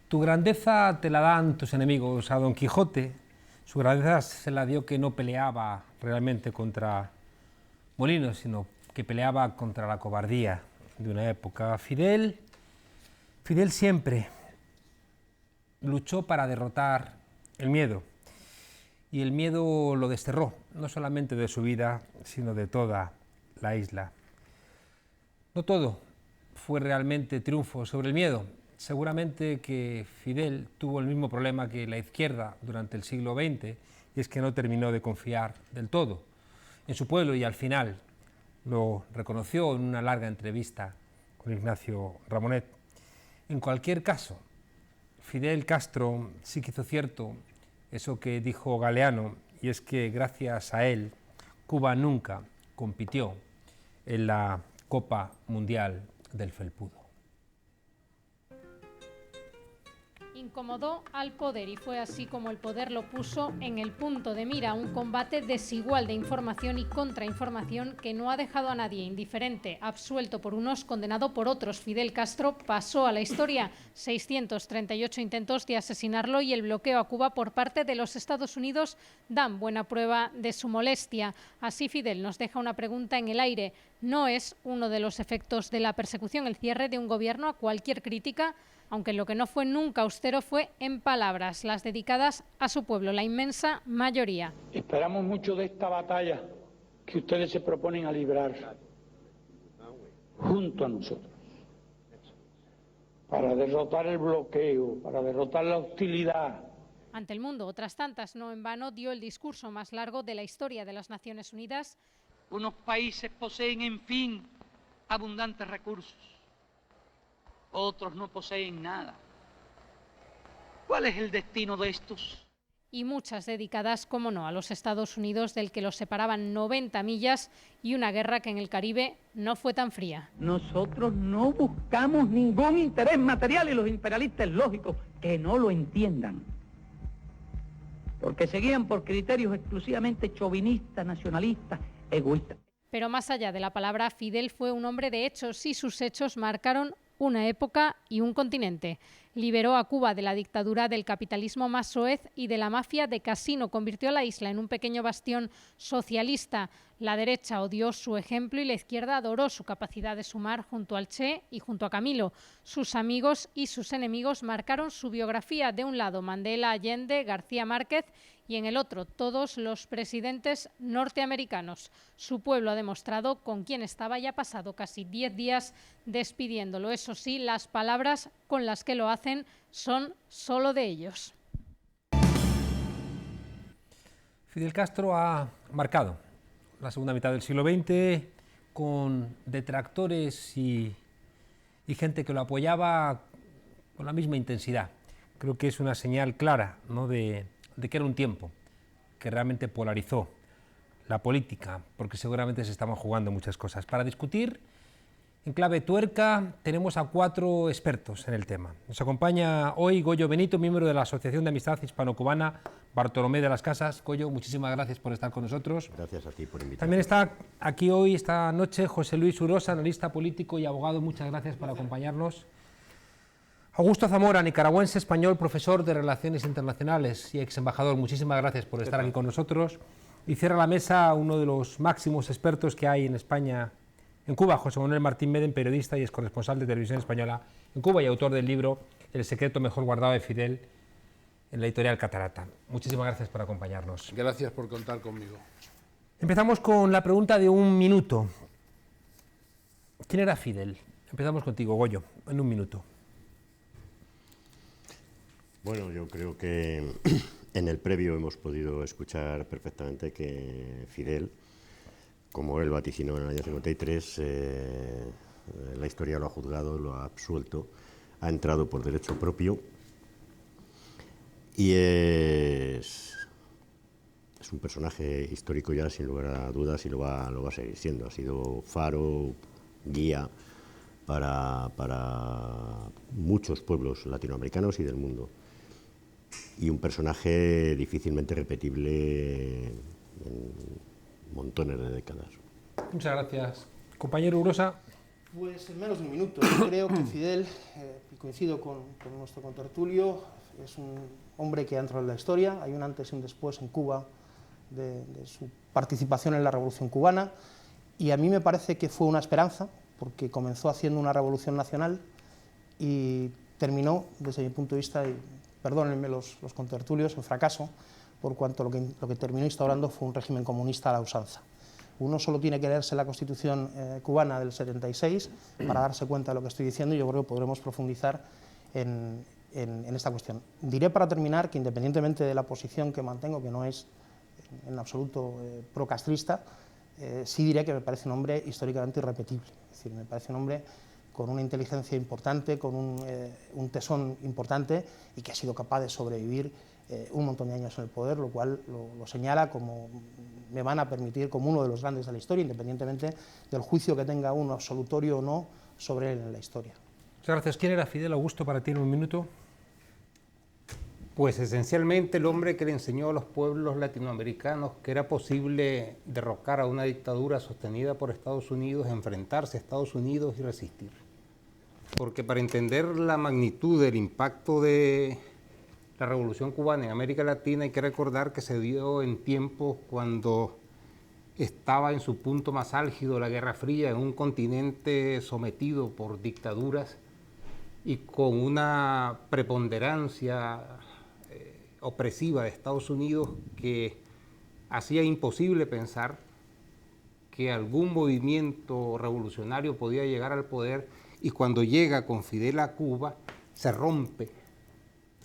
Tu grandeza te la dan tus enemigos. A Don Quijote su grandeza se la dio que no peleaba realmente contra molinos, sino que peleaba contra la cobardía de una época. Fidel siempre luchó para derrotar el miedo, y el miedo lo desterró, no solamente de su vida, sino de toda la isla. No todo fue realmente triunfo sobre el miedo. Seguramente que Fidel tuvo el mismo problema que la izquierda durante el siglo XX, y es que no terminó de confiar del todo en su pueblo, y al final lo reconoció en una larga entrevista con Ignacio Ramonet. En cualquier caso, Fidel Castro sí que hizo cierto eso que dijo Galeano, y es que gracias a él Cuba nunca compitió en la Copa Mundial del Felpudo. Incomodó al poder, y fue así como el poder lo puso en el punto de mira, un combate desigual de información y contrainformación que no ha dejado a nadie indiferente. Absuelto por unos, condenado por otros, Fidel Castro pasó a la historia. 638 intentos de asesinarlo y el bloqueo a Cuba por parte de los Estados Unidos dan buena prueba de su molestia. Así Fidel nos deja una pregunta en el aire. ¿No es uno de los efectos de la persecución el cierre de un gobierno a cualquier crítica? Aunque lo que no fue nunca austero fue en palabras, las dedicadas a su pueblo, la inmensa mayoría. Esperamos mucho de esta batalla que ustedes se proponen a librar junto a nosotros, para derrotar el bloqueo, para derrotar la hostilidad. Ante el mundo, otras tantas, no en vano, dio el discurso más largo de la historia de las Naciones Unidas. Unos países poseen, en fin, abundantes recursos. Otros no poseen nada. ¿Cuál es el destino de estos? Y muchas dedicadas, como no, a los Estados Unidos, del que los separaban 90 millas, y una guerra que en el Caribe no fue tan fría. Nosotros no buscamos ningún interés material, y los imperialistas, lógicos, que no lo entiendan. Porque seguían por criterios exclusivamente chauvinistas, nacionalistas, egoístas. Pero más allá de la palabra, Fidel fue un hombre de hechos, y sus hechos marcaron una época y un continente. Liberó a Cuba de la dictadura del capitalismo más soez y de la mafia de casino. Convirtió a la isla en un pequeño bastión socialista. La derecha odió su ejemplo y la izquierda adoró su capacidad de sumar junto al Che y junto a Camilo. Sus amigos y sus enemigos marcaron su biografía. De un lado, Mandela, Allende, García Márquez, y en el otro, todos los presidentes norteamericanos. Su pueblo ha demostrado con quién estaba y ha pasado casi 10 días despidiéndolo. Eso sí, las palabras con las que lo hacen son solo de ellos. Fidel Castro ha marcado la segunda mitad del siglo XX con detractores y gente que lo apoyaba con la misma intensidad. Creo que es una señal clara, ¿no?, de que era un tiempo que realmente polarizó la política, porque seguramente se estaban jugando muchas cosas. Para discutir en clave tuerca tenemos a 4 expertos en el tema. Nos acompaña hoy Goyo Benito, miembro de la Asociación de Amistad Hispano-Cubana Bartolomé de las Casas. Goyo, muchísimas gracias por estar con nosotros. Gracias a ti por invitarme. También está aquí hoy, esta noche, José Luis Urosa, analista político y abogado. Muchas gracias por acompañarnos. Augusto Zamora, nicaragüense, español, profesor de Relaciones Internacionales y ex embajador. Muchísimas gracias por estar aquí con nosotros. Y cierra la mesa uno de los máximos expertos que hay en España, en Cuba, José Manuel Martín Meden, periodista y ex corresponsal de Televisión Española en Cuba y autor del libro El secreto mejor guardado de Fidel, en la editorial Catarata. Muchísimas gracias por acompañarnos. Gracias por contar conmigo. Empezamos con la pregunta de un minuto. ¿Quién era Fidel? Empezamos contigo, Goyo, en un minuto. Bueno, yo creo que en el previo hemos podido escuchar perfectamente que Fidel, como él vaticinó en el año 53, la historia lo ha juzgado, lo ha absuelto, ha entrado por derecho propio y es un personaje histórico ya sin lugar a dudas y lo va a seguir siendo. Ha sido faro, guía para muchos pueblos latinoamericanos y del mundo. Y un personaje difícilmente repetible en montones de décadas. Muchas gracias. Compañero Urosa. Pues en menos de un minuto. Yo creo que Fidel coincido con nuestro contertulio, es un hombre que ha entrado en la historia, hay un antes y un después en Cuba de su participación en la Revolución Cubana, y a mí me parece que fue una esperanza, porque comenzó haciendo una revolución nacional y terminó, desde mi punto de vista, y perdónenme los contertulios, en fracaso, por cuanto lo que terminó instaurando fue un régimen comunista a la usanza. Uno solo tiene que leerse la Constitución cubana del 76 para darse cuenta de lo que estoy diciendo, y yo creo que podremos profundizar en esta cuestión. Diré para terminar que, independientemente de la posición que mantengo, que no es en absoluto procastrista, sí diré que me parece un hombre históricamente irrepetible. Es decir, me parece un hombre con una inteligencia importante, con un tesón importante, y que ha sido capaz de sobrevivir un montón de años en el poder, lo cual lo señala, como me van a permitir, como uno de los grandes de la historia, independientemente del juicio que tenga uno, absolutorio o no, sobre él en la historia. Muchas gracias. ¿Quién era Fidel Augusto para ti en un minuto? Pues esencialmente el hombre que le enseñó a los pueblos latinoamericanos que era posible derrocar a una dictadura sostenida por Estados Unidos, enfrentarse a Estados Unidos y resistir. Porque para entender la magnitud del impacto de la Revolución Cubana en América Latina hay que recordar que se dio en tiempos cuando estaba en su punto más álgido la Guerra Fría, en un continente sometido por dictaduras y con una preponderancia opresiva de Estados Unidos que hacía imposible pensar que algún movimiento revolucionario podía llegar al poder, y cuando llega con Fidel a Cuba se rompe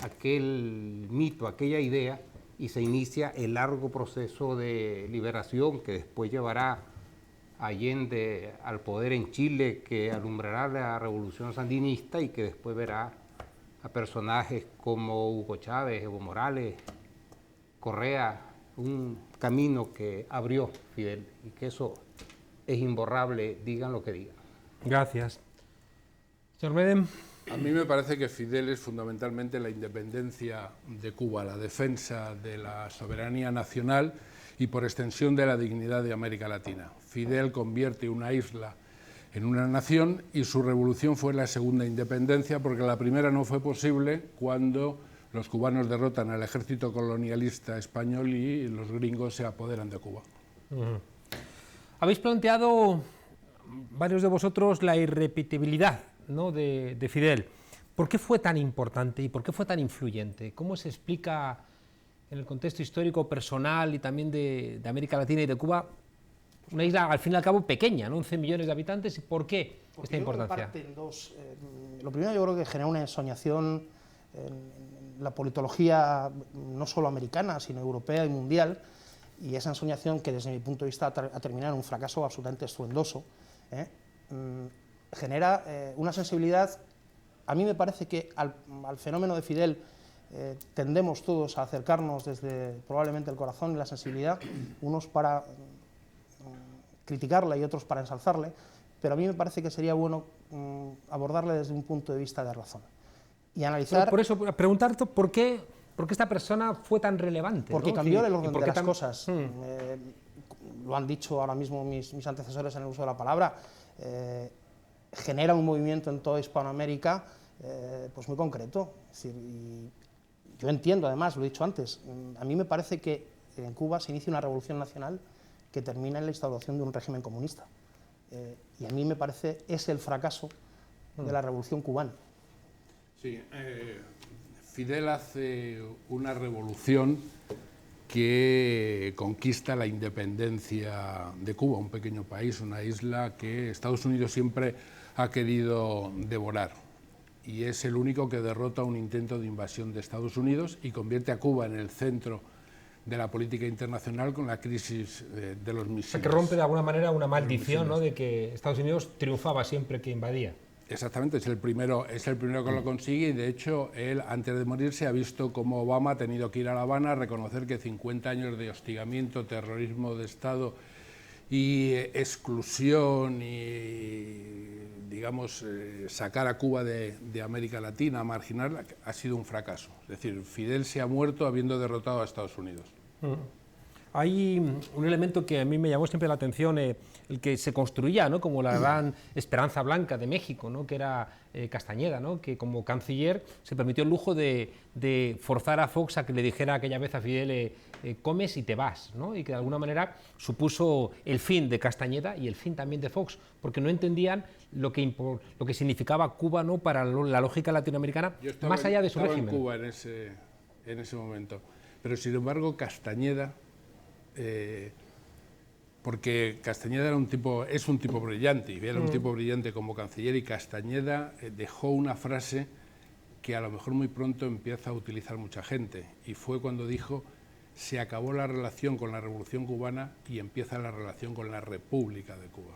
aquel mito, aquella idea, y se inicia el largo proceso de liberación que después llevará a Allende al poder en Chile, que alumbrará la revolución sandinista y que después verá a personajes como Hugo Chávez, Evo Morales, Correa, un camino que abrió Fidel, y que eso es imborrable, digan lo que digan. Gracias. Señor Medem. A mí me parece que Fidel es fundamentalmente la independencia de Cuba, la defensa de la soberanía nacional y, por extensión, de la dignidad de América Latina. Fidel convierte una isla en una nación, y su revolución fue la segunda independencia, porque la primera no fue posible cuando los cubanos derrotan al ejército colonialista español y los gringos se apoderan de Cuba. Habéis planteado, varios de vosotros, la irrepetibilidad, ¿no?, de Fidel. ¿Por qué fue tan importante y por qué fue tan influyente? ¿Cómo se explica en el contexto histórico personal y también de América Latina y de Cuba, una isla al fin y al cabo pequeña, ¿no?, 11 millones de habitantes, y por qué esta importancia? Lo primero, yo creo que genera una ensoñación en la politología no solo americana, sino europea y mundial, y esa ensoñación, que desde mi punto de vista ha terminado en un fracaso absolutamente estruendoso, genera una sensibilidad. A mí me parece que al fenómeno de Fidel tendemos todos a acercarnos desde probablemente el corazón y la sensibilidad, unos para criticarle y otros para ensalzarle, pero a mí me parece que sería bueno abordarle desde un punto de vista de razón y analizar. Por eso, preguntar por qué esta persona fue tan relevante. Porque, ¿no?, cambió el orden de las cosas. Lo han dicho ahora mismo mis antecesores en el uso de la palabra. Genera un movimiento en toda Hispanoamérica pues muy concreto. Es decir, y yo entiendo, además, lo he dicho antes, a mí me parece que en Cuba se inicia una revolución nacional que termina en la instauración de un régimen comunista. Y a mí me parece es el fracaso de la revolución cubana. Sí, Fidel hace una revolución que conquista la independencia de Cuba, un pequeño país, una isla que Estados Unidos siempre ha querido devorar, y es el único que derrota un intento de invasión de Estados Unidos y convierte a Cuba en el centro de la política internacional con la crisis de los misiles. O sea, que rompe de alguna manera una maldición, ¿no?, de que Estados Unidos triunfaba siempre que invadía. Exactamente, es el primero que lo consigue, y de hecho él, antes de morirse, ha visto cómo Obama ha tenido que ir a La Habana a reconocer que 50 años de hostigamiento, terrorismo de Estado y exclusión y, digamos, sacar a Cuba de América Latina, marginarla, ha sido un fracaso. Es decir, Fidel se ha muerto habiendo derrotado a Estados Unidos. Hay un elemento que a mí me llamó siempre la atención, el que se construía, ¿no?, como la gran esperanza blanca de México, ¿no?, que era Castañeda, ¿no?, que como canciller se permitió el lujo de forzar a Fox a que le dijera aquella vez a Fidel comes y te vas, ¿no?, y que de alguna manera supuso el fin de Castañeda y el fin también de Fox, porque no entendían lo que significaba Cuba, ¿no?, para la lógica latinoamericana, más allá de su régimen. Yo estaba en Cuba en ese momento, pero sin embargo Castañeda, porque Castañeda es un tipo brillante, y era un tipo brillante como canciller, y Castañeda dejó una frase que a lo mejor muy pronto empieza a utilizar mucha gente, y fue cuando dijo: se acabó la relación con la Revolución Cubana y empieza la relación con la República de Cuba.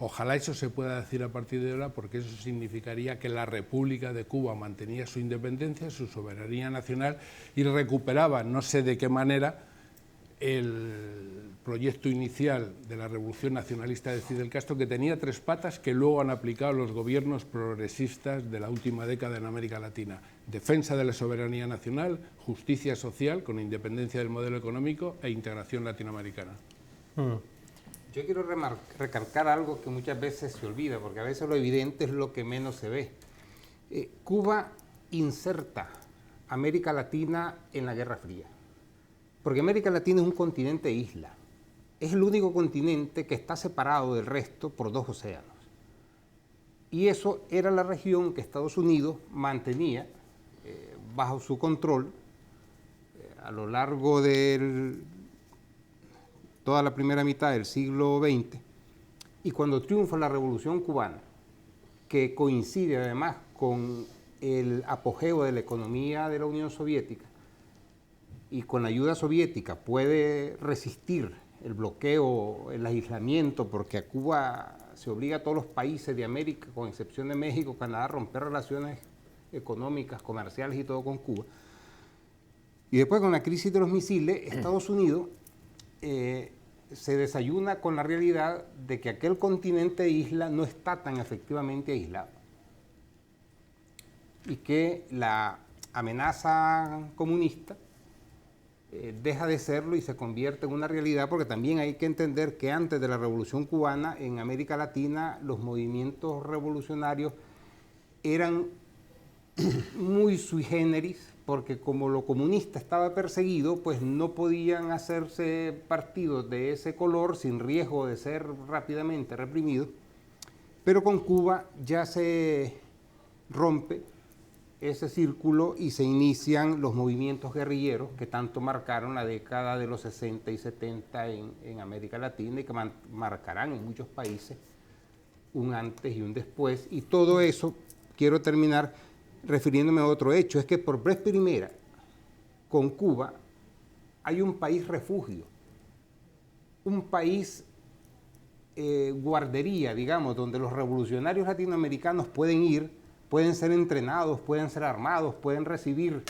Ojalá eso se pueda decir a partir de ahora, porque eso significaría que la República de Cuba mantenía su independencia, su soberanía nacional, y recuperaba, no sé de qué manera, el proyecto inicial de la Revolución Nacionalista de Fidel Castro, que tenía 3 patas que luego han aplicado los gobiernos progresistas de la última década en América Latina: defensa de la soberanía nacional, justicia social con independencia del modelo económico e integración latinoamericana. Yo quiero recalcar algo que muchas veces se olvida, porque a veces lo evidente es lo que menos se ve. Cuba inserta a América Latina en la Guerra Fría, porque América Latina es un continente isla. Es el único continente que está separado del resto por 2 océanos. Y eso era la región que Estados Unidos mantenía bajo su control a lo largo de toda la primera mitad del siglo XX. Y cuando triunfa la Revolución Cubana, que coincide además con el apogeo de la economía de la Unión Soviética, y con la ayuda soviética puede resistir el bloqueo, el aislamiento, porque a Cuba se obliga a todos los países de América, con excepción de México, Canadá, a romper relaciones económicas, comerciales y todo con Cuba. Y después, con la crisis de los misiles, Estados Unidos se desayuna con la realidad de que aquel continente isla no está tan efectivamente aislado, y que la amenaza comunista deja de serlo y se convierte en una realidad, porque también hay que entender que antes de la Revolución Cubana en América Latina los movimientos revolucionarios eran muy sui generis, porque como lo comunista estaba perseguido, pues no podían hacerse partidos de ese color sin riesgo de ser rápidamente reprimidos. Pero con Cuba ya se rompe ese círculo y se inician los movimientos guerrilleros que tanto marcaron la década de los 60 y 70 en América Latina, y que marcarán en muchos países un antes y un después. Y todo eso, quiero terminar refiriéndome a otro hecho, es que por vez primera con Cuba hay un país refugio, un país guardería, digamos, donde los revolucionarios latinoamericanos pueden ir, pueden ser entrenados, pueden ser armados, pueden recibir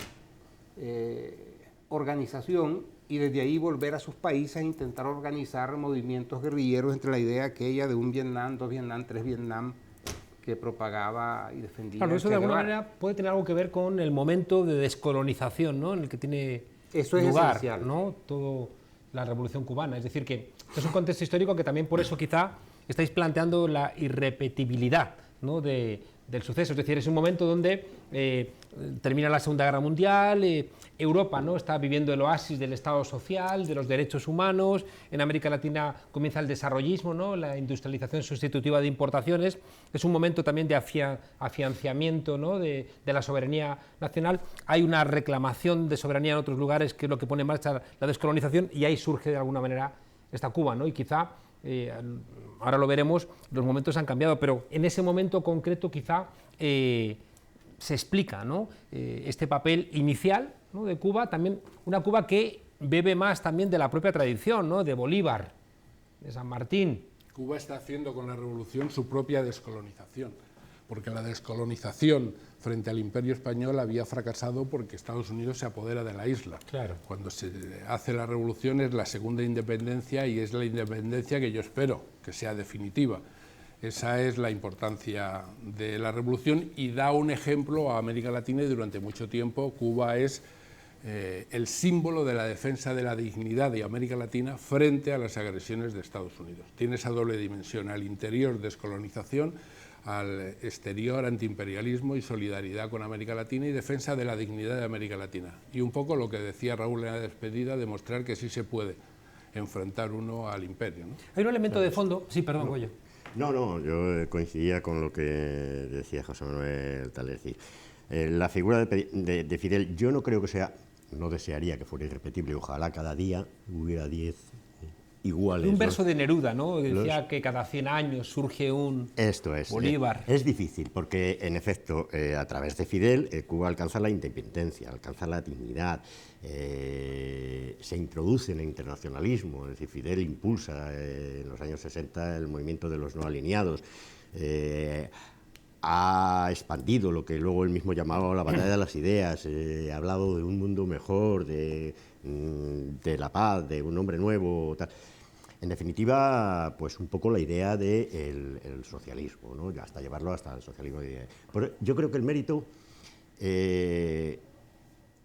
organización, y desde ahí volver a sus países a intentar organizar movimientos guerrilleros, entre la idea aquella de un Vietnam, 2 Vietnam, 3 Vietnam, que propagaba y defendía. Claro, eso de alguna manera puede tener algo que ver con el momento de descolonización, ¿no?, en el que tiene lugar, ¿no?, toda la Revolución Cubana. Es decir, que es un contexto histórico que también por eso quizá estáis planteando la irrepetibilidad, ¿no?, del suceso. Es decir, es un momento donde termina la Segunda Guerra Mundial, Europa, ¿no?, está viviendo el oasis del Estado social, de los derechos humanos, en América Latina comienza el desarrollismo, ¿no?, la industrialización sustitutiva de importaciones, es un momento también de afianzamiento, ¿no?, de la soberanía nacional. Hay una reclamación de soberanía en otros lugares, que es lo que pone en marcha la descolonización, y ahí surge de alguna manera esta Cuba, ¿no?, y quizá ahora lo veremos, los momentos han cambiado, pero en ese momento concreto quizá se explica, ¿no?, este papel inicial, ¿no?, de Cuba, también una Cuba que bebe más también de la propia tradición, ¿no?, de Bolívar, de San Martín. Cuba está haciendo con la revolución su propia descolonización, porque la descolonización frente al Imperio Español había fracasado porque Estados Unidos se apodera de la isla. Claro. Cuando se hace la revolución es la segunda independencia, y es la independencia que yo espero que sea definitiva. Esa es la importancia de la revolución, y da un ejemplo a América Latina, y durante mucho tiempo Cuba es el símbolo de la defensa de la dignidad de América Latina frente a las agresiones de Estados Unidos. Tiene esa doble dimensión, al interior descolonización, al exterior antiimperialismo y solidaridad con América Latina y defensa de la dignidad de América Latina. Y un poco lo que decía Raúl en la despedida, demostrar que sí se puede enfrentar uno al imperio, ¿no? Hay un elemento de fondo... Sí, perdón, Goyo. No, yo coincidía con lo que decía José Manuel, tal, es decir, la figura de Fidel, yo no creo que sea, no desearía que fuera irrepetible, ojalá cada día hubiera 10 iguales. Un verso de Neruda, ¿no? Decía que cada 100 años surge un Bolívar. Es difícil, porque en efecto, a través de Fidel, Cuba alcanza la independencia, alcanza la dignidad, se introduce en el internacionalismo, es decir, Fidel impulsa en los años 60 el movimiento de los no alineados, ha expandido lo que luego él mismo llamaba la batalla de las ideas, ha hablado de un mundo mejor, de la paz, de un hombre nuevo, tal. En definitiva, pues un poco la idea del el socialismo, ¿no? Hasta llevarlo hasta el socialismo. Pero yo creo que el mérito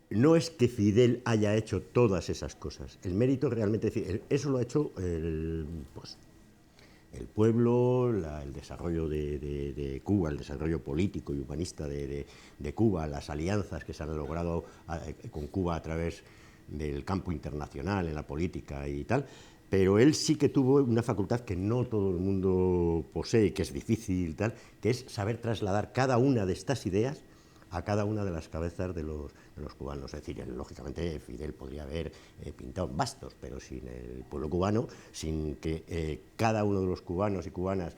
no es que Fidel haya hecho todas esas cosas. El mérito realmente, eso lo ha hecho el pueblo, el desarrollo de Cuba, el desarrollo político y humanista de Cuba, las alianzas que se han logrado con Cuba a través del campo internacional, en la política y tal, pero él sí que tuvo una facultad que no todo el mundo posee, que es difícil, tal, que es saber trasladar cada una de estas ideas a cada una de las cabezas de los cubanos. Es decir, lógicamente Fidel podría haber pintado bastos, pero sin el pueblo cubano, sin que cada uno de los cubanos y cubanas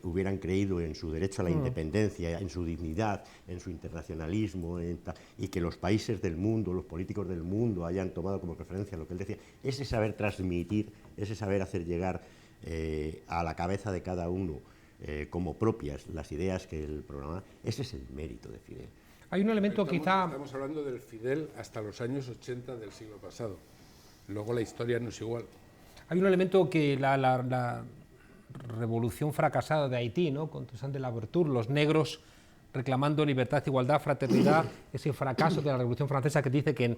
hubieran creído en su derecho a la independencia, en su dignidad, en su internacionalismo, y que los países del mundo, los políticos del mundo hayan tomado como referencia lo que él decía, ese saber transmitir, ese saber hacer llegar a la cabeza de cada uno como propias las ideas que él programaba, ese es el mérito de Fidel. Hay un elemento Estamos hablando del Fidel hasta los años 80 del siglo pasado. Luego la historia no es igual. Hay un elemento que la revolución fracasada de Haití, ¿no? Con Toussaint de Louverture, los negros reclamando libertad, igualdad, fraternidad, ese fracaso de la Revolución Francesa que dice que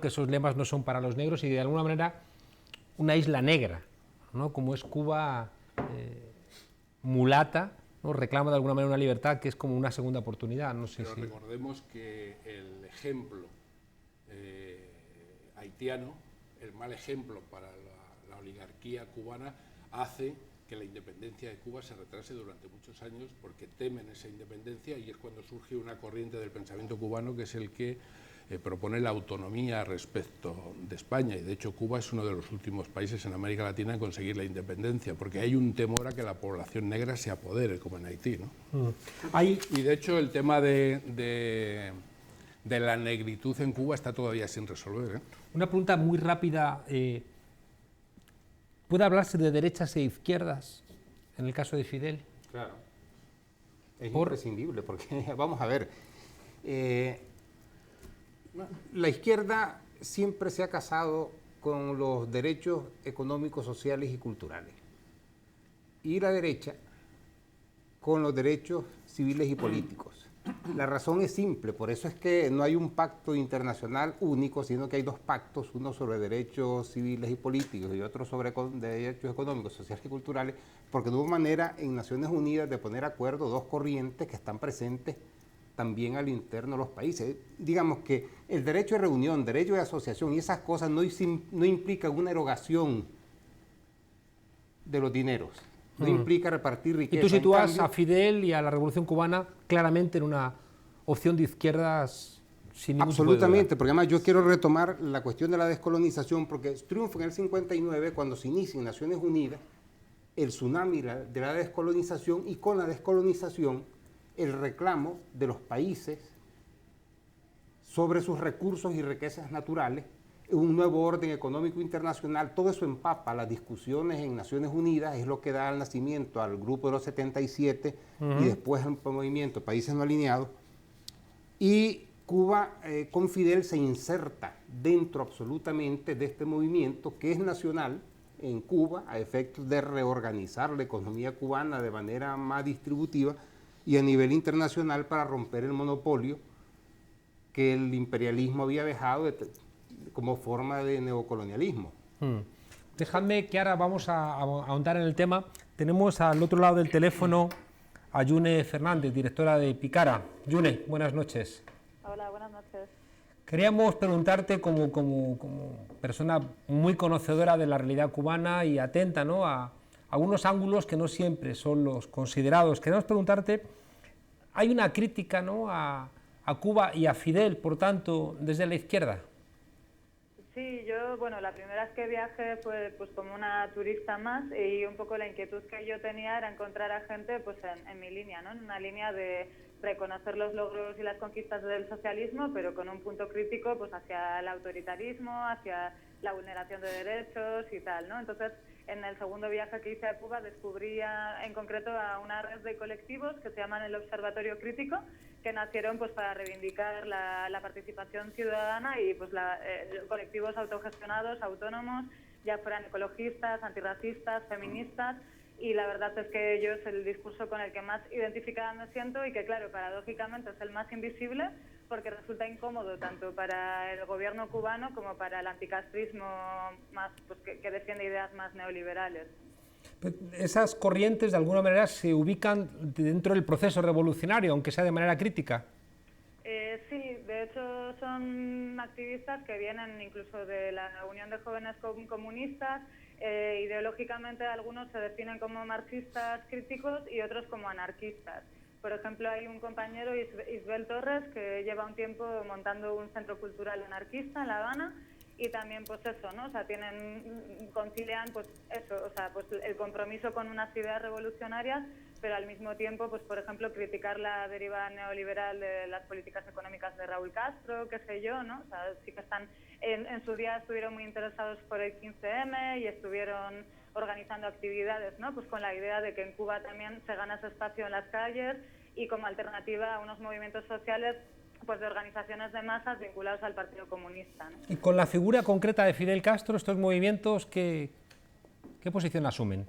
esos lemas no son para los negros, y de alguna manera una isla negra, ¿no? Como es Cuba mulata, ¿no? Reclama de alguna manera una libertad que es como una segunda oportunidad. No sé. Pero si... recordemos que el ejemplo haitiano, el mal ejemplo para la oligarquía cubana, hace que la independencia de Cuba se retrase durante muchos años porque temen esa independencia, y es cuando surge una corriente del pensamiento cubano que es el que propone la autonomía respecto de España, y de hecho Cuba es uno de los últimos países en América Latina en conseguir la independencia, porque hay un temor a que la población negra se apodere, como en Haití, ¿no? Y de hecho el tema de la negritud en Cuba está todavía sin resolver, ¿eh? Una pregunta muy rápida. ¿Puede hablarse de derechas e izquierdas en el caso de Fidel? Claro. Es imprescindible, porque vamos a ver, la izquierda siempre se ha casado con los derechos económicos, sociales y culturales, y la derecha con los derechos civiles y políticos. La razón es simple, por eso es que no hay un pacto internacional único, sino que hay dos pactos, uno sobre derechos civiles y políticos y otro sobre derechos económicos, sociales y culturales, porque no hubo manera en Naciones Unidas de poner de acuerdo dos corrientes que están presentes también al interno de los países. Digamos que el derecho de reunión, derecho de asociación y esas cosas no implican una erogación de los dineros. No implica repartir riqueza. Y tú sitúas a Fidel y a la Revolución Cubana claramente en una opción de izquierdas sin ningún tipo de duda. Absolutamente, porque además yo quiero retomar la cuestión de la descolonización, porque triunfa en el 59 cuando se inicia en Naciones Unidas el tsunami de la descolonización, y con la descolonización el reclamo de los países sobre sus recursos y riquezas naturales, un nuevo orden económico internacional. Todo eso empapa las discusiones en Naciones Unidas, es lo que da el nacimiento al Grupo de los 77 y después al movimiento Países No Alineados. Y Cuba con Fidel se inserta dentro absolutamente de este movimiento que es nacional en Cuba a efectos de reorganizar la economía cubana de manera más distributiva, y a nivel internacional para romper el monopolio que el imperialismo había dejado como forma de neocolonialismo. Dejadme que ahora vamos a ahondar en el tema. Tenemos al otro lado del teléfono a Yune Fernández, directora de Picara. Yune, buenas noches. Hola, buenas noches. Queríamos preguntarte, como persona muy conocedora de la realidad cubana y atenta, ¿no?, a algunos ángulos que no siempre son los considerados. Queremos preguntarte, ¿hay una crítica, ¿no?, a Cuba y a Fidel, por tanto, desde la izquierda? Sí, yo, bueno, la primera vez que viajé fue pues como una turista más, y un poco la inquietud que yo tenía era encontrar a gente pues en mi línea, ¿no?, en una línea de reconocer los logros y las conquistas del socialismo, pero con un punto crítico pues hacia el autoritarismo, hacia la vulneración de derechos y tal, ¿no? Entonces, en el segundo viaje que hice a Cuba descubrí en concreto a una red de colectivos que se llaman el Observatorio Crítico, que nacieron pues para reivindicar la participación ciudadana y pues colectivos autogestionados, autónomos, ya fueran ecologistas, antirracistas, feministas, y la verdad es que ellos el discurso con el que más identificada me siento y que, claro, paradójicamente es el más invisible, porque resulta incómodo tanto para el gobierno cubano como para el anticastrismo más, pues, que defiende ideas más neoliberales. Esas corrientes de alguna manera se ubican dentro del proceso revolucionario, aunque sea de manera crítica. Sí, de hecho son activistas que vienen incluso de la Unión de Jóvenes Comunistas. Ideológicamente algunos se definen como marxistas críticos y otros como anarquistas. Por ejemplo, hay un compañero, Isbel Torres, que lleva un tiempo montando un centro cultural anarquista en La Habana, y también pues eso, ¿no? O sea, concilian pues eso, o sea, pues el compromiso con unas ideas revolucionarias, pero al mismo tiempo, pues por ejemplo, criticar la deriva neoliberal de las políticas económicas de Raúl Castro, qué sé yo, ¿no? O sea, sí que están, en su día estuvieron muy interesados por el 15M y estuvieron organizando actividades, ¿no? Pues con la idea de que en Cuba también se gana ese espacio en las calles y como alternativa a unos movimientos sociales pues de organizaciones de masas vinculados al Partido Comunista, ¿no? Y con la figura concreta de Fidel Castro, estos movimientos, ¿qué posición asumen?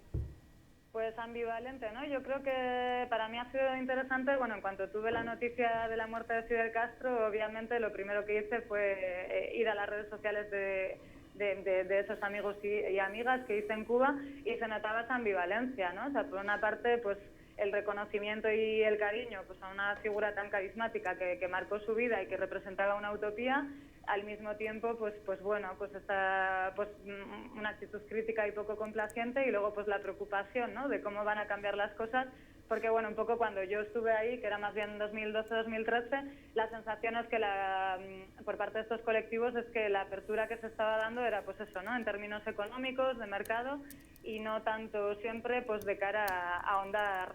Pues ambivalente, ¿no? Yo creo que para mí ha sido interesante, bueno, en cuanto tuve la noticia de la muerte de Fidel Castro, obviamente lo primero que hice fue ir a las redes sociales de esos amigos y amigas que hice en Cuba, y se notaba esa ambivalencia, ¿no? O sea, por una parte, pues el reconocimiento y el cariño pues a una figura tan carismática que marcó su vida y que representaba una utopía, al mismo tiempo pues bueno, pues esta pues una actitud crítica y poco complaciente, y luego pues la preocupación, ¿no?, de cómo van a cambiar las cosas, porque bueno, un poco cuando yo estuve ahí, que era más bien 2012-2013, la sensación es que por parte de estos colectivos es que la apertura que se estaba dando era pues eso, ¿no?, en términos económicos, de mercado, y no tanto siempre pues de cara a ahondar,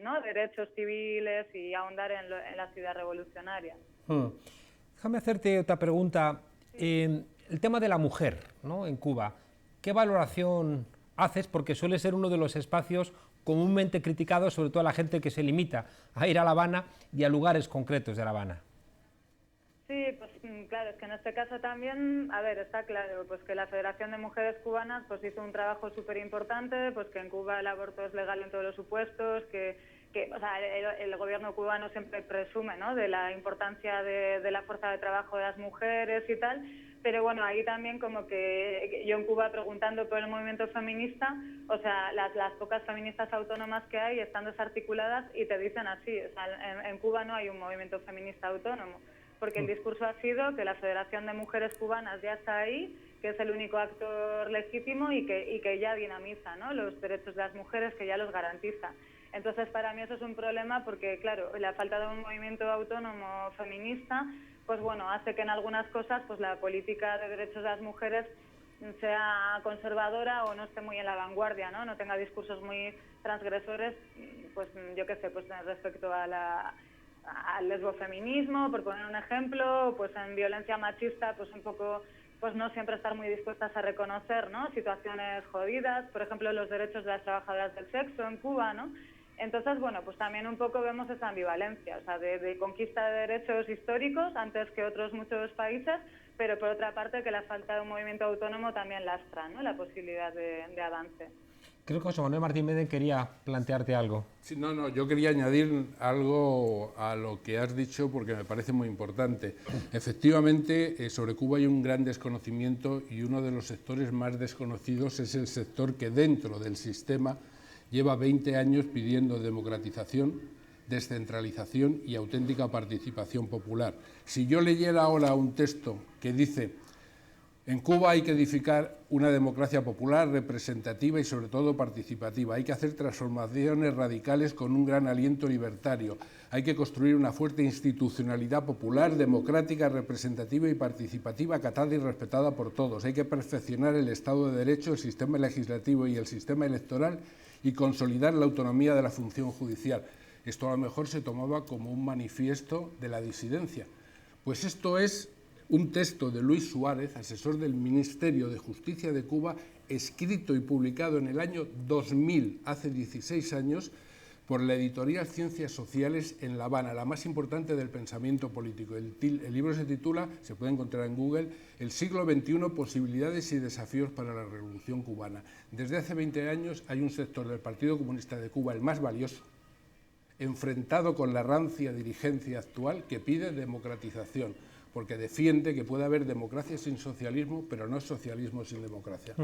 ¿no?, derechos civiles y ahondar en la ciudad revolucionaria. Déjame hacerte otra pregunta. El tema de la mujer, ¿no?, en Cuba, ¿qué valoración haces? Porque suele ser uno de los espacios comúnmente criticados, sobre todo a la gente que se limita a ir a La Habana y a lugares concretos de La Habana. Sí, pues claro, es que en este caso también, a ver, está claro, pues que la Federación de Mujeres Cubanas pues hizo un trabajo súper importante, pues que en Cuba el aborto es legal en todos los supuestos, que o sea, el gobierno cubano siempre presume, ¿no?, de la importancia de la fuerza de trabajo de las mujeres y tal, pero bueno, ahí también como que yo en Cuba preguntando por el movimiento feminista, o sea, las pocas feministas autónomas que hay están desarticuladas y te dicen así, o sea, en Cuba no hay un movimiento feminista autónomo, porque el discurso ha sido que la Federación de Mujeres Cubanas ya está ahí, que es el único actor legítimo y que ya dinamiza, ¿no?, los derechos de las mujeres, que ya los garantiza. Entonces, para mí eso es un problema porque, claro, la falta de un movimiento autónomo feminista, pues bueno, hace que en algunas cosas pues la política de derechos de las mujeres sea conservadora o no esté muy en la vanguardia, ¿no?, no tenga discursos muy transgresores, pues yo qué sé, pues respecto a al lesbofeminismo, por poner un ejemplo, pues en violencia machista, pues un poco, pues no siempre estar muy dispuestas a reconocer, ¿no?, situaciones jodidas, por ejemplo, los derechos de las trabajadoras del sexo en Cuba, ¿no? Entonces, bueno, pues también un poco vemos esa ambivalencia, o sea, de conquista de derechos históricos antes que otros muchos países, pero por otra parte que la falta de un movimiento autónomo también lastra, ¿no?, la posibilidad de avance. Creo que José Manuel Martín Meden quería plantearte algo. Sí, no, yo quería añadir algo a lo que has dicho porque me parece muy importante. Efectivamente, sobre Cuba hay un gran desconocimiento y uno de los sectores más desconocidos es el sector que dentro del sistema lleva 20 años pidiendo democratización, descentralización y auténtica participación popular. Si yo leyera ahora un texto que dice: en Cuba hay que edificar una democracia popular, representativa y sobre todo participativa. Hay que hacer transformaciones radicales con un gran aliento libertario. Hay que construir una fuerte institucionalidad popular, democrática, representativa y participativa, acatada y respetada por todos. Hay que perfeccionar el Estado de Derecho, el sistema legislativo y el sistema electoral y consolidar la autonomía de la función judicial. Esto a lo mejor se tomaba como un manifiesto de la disidencia. Pues esto es un texto de Luis Suárez, asesor del Ministerio de Justicia de Cuba, escrito y publicado en el año 2000, hace 16 años, por la editorial Ciencias Sociales en La Habana, la más importante del pensamiento político. El libro se titula, se puede encontrar en Google, El siglo XXI, posibilidades y desafíos para la Revolución Cubana. Desde hace 20 años hay un sector del Partido Comunista de Cuba, el más valioso, enfrentado con la rancia dirigencia actual, que pide democratización, porque defiende que puede haber democracia sin socialismo, pero no socialismo sin democracia.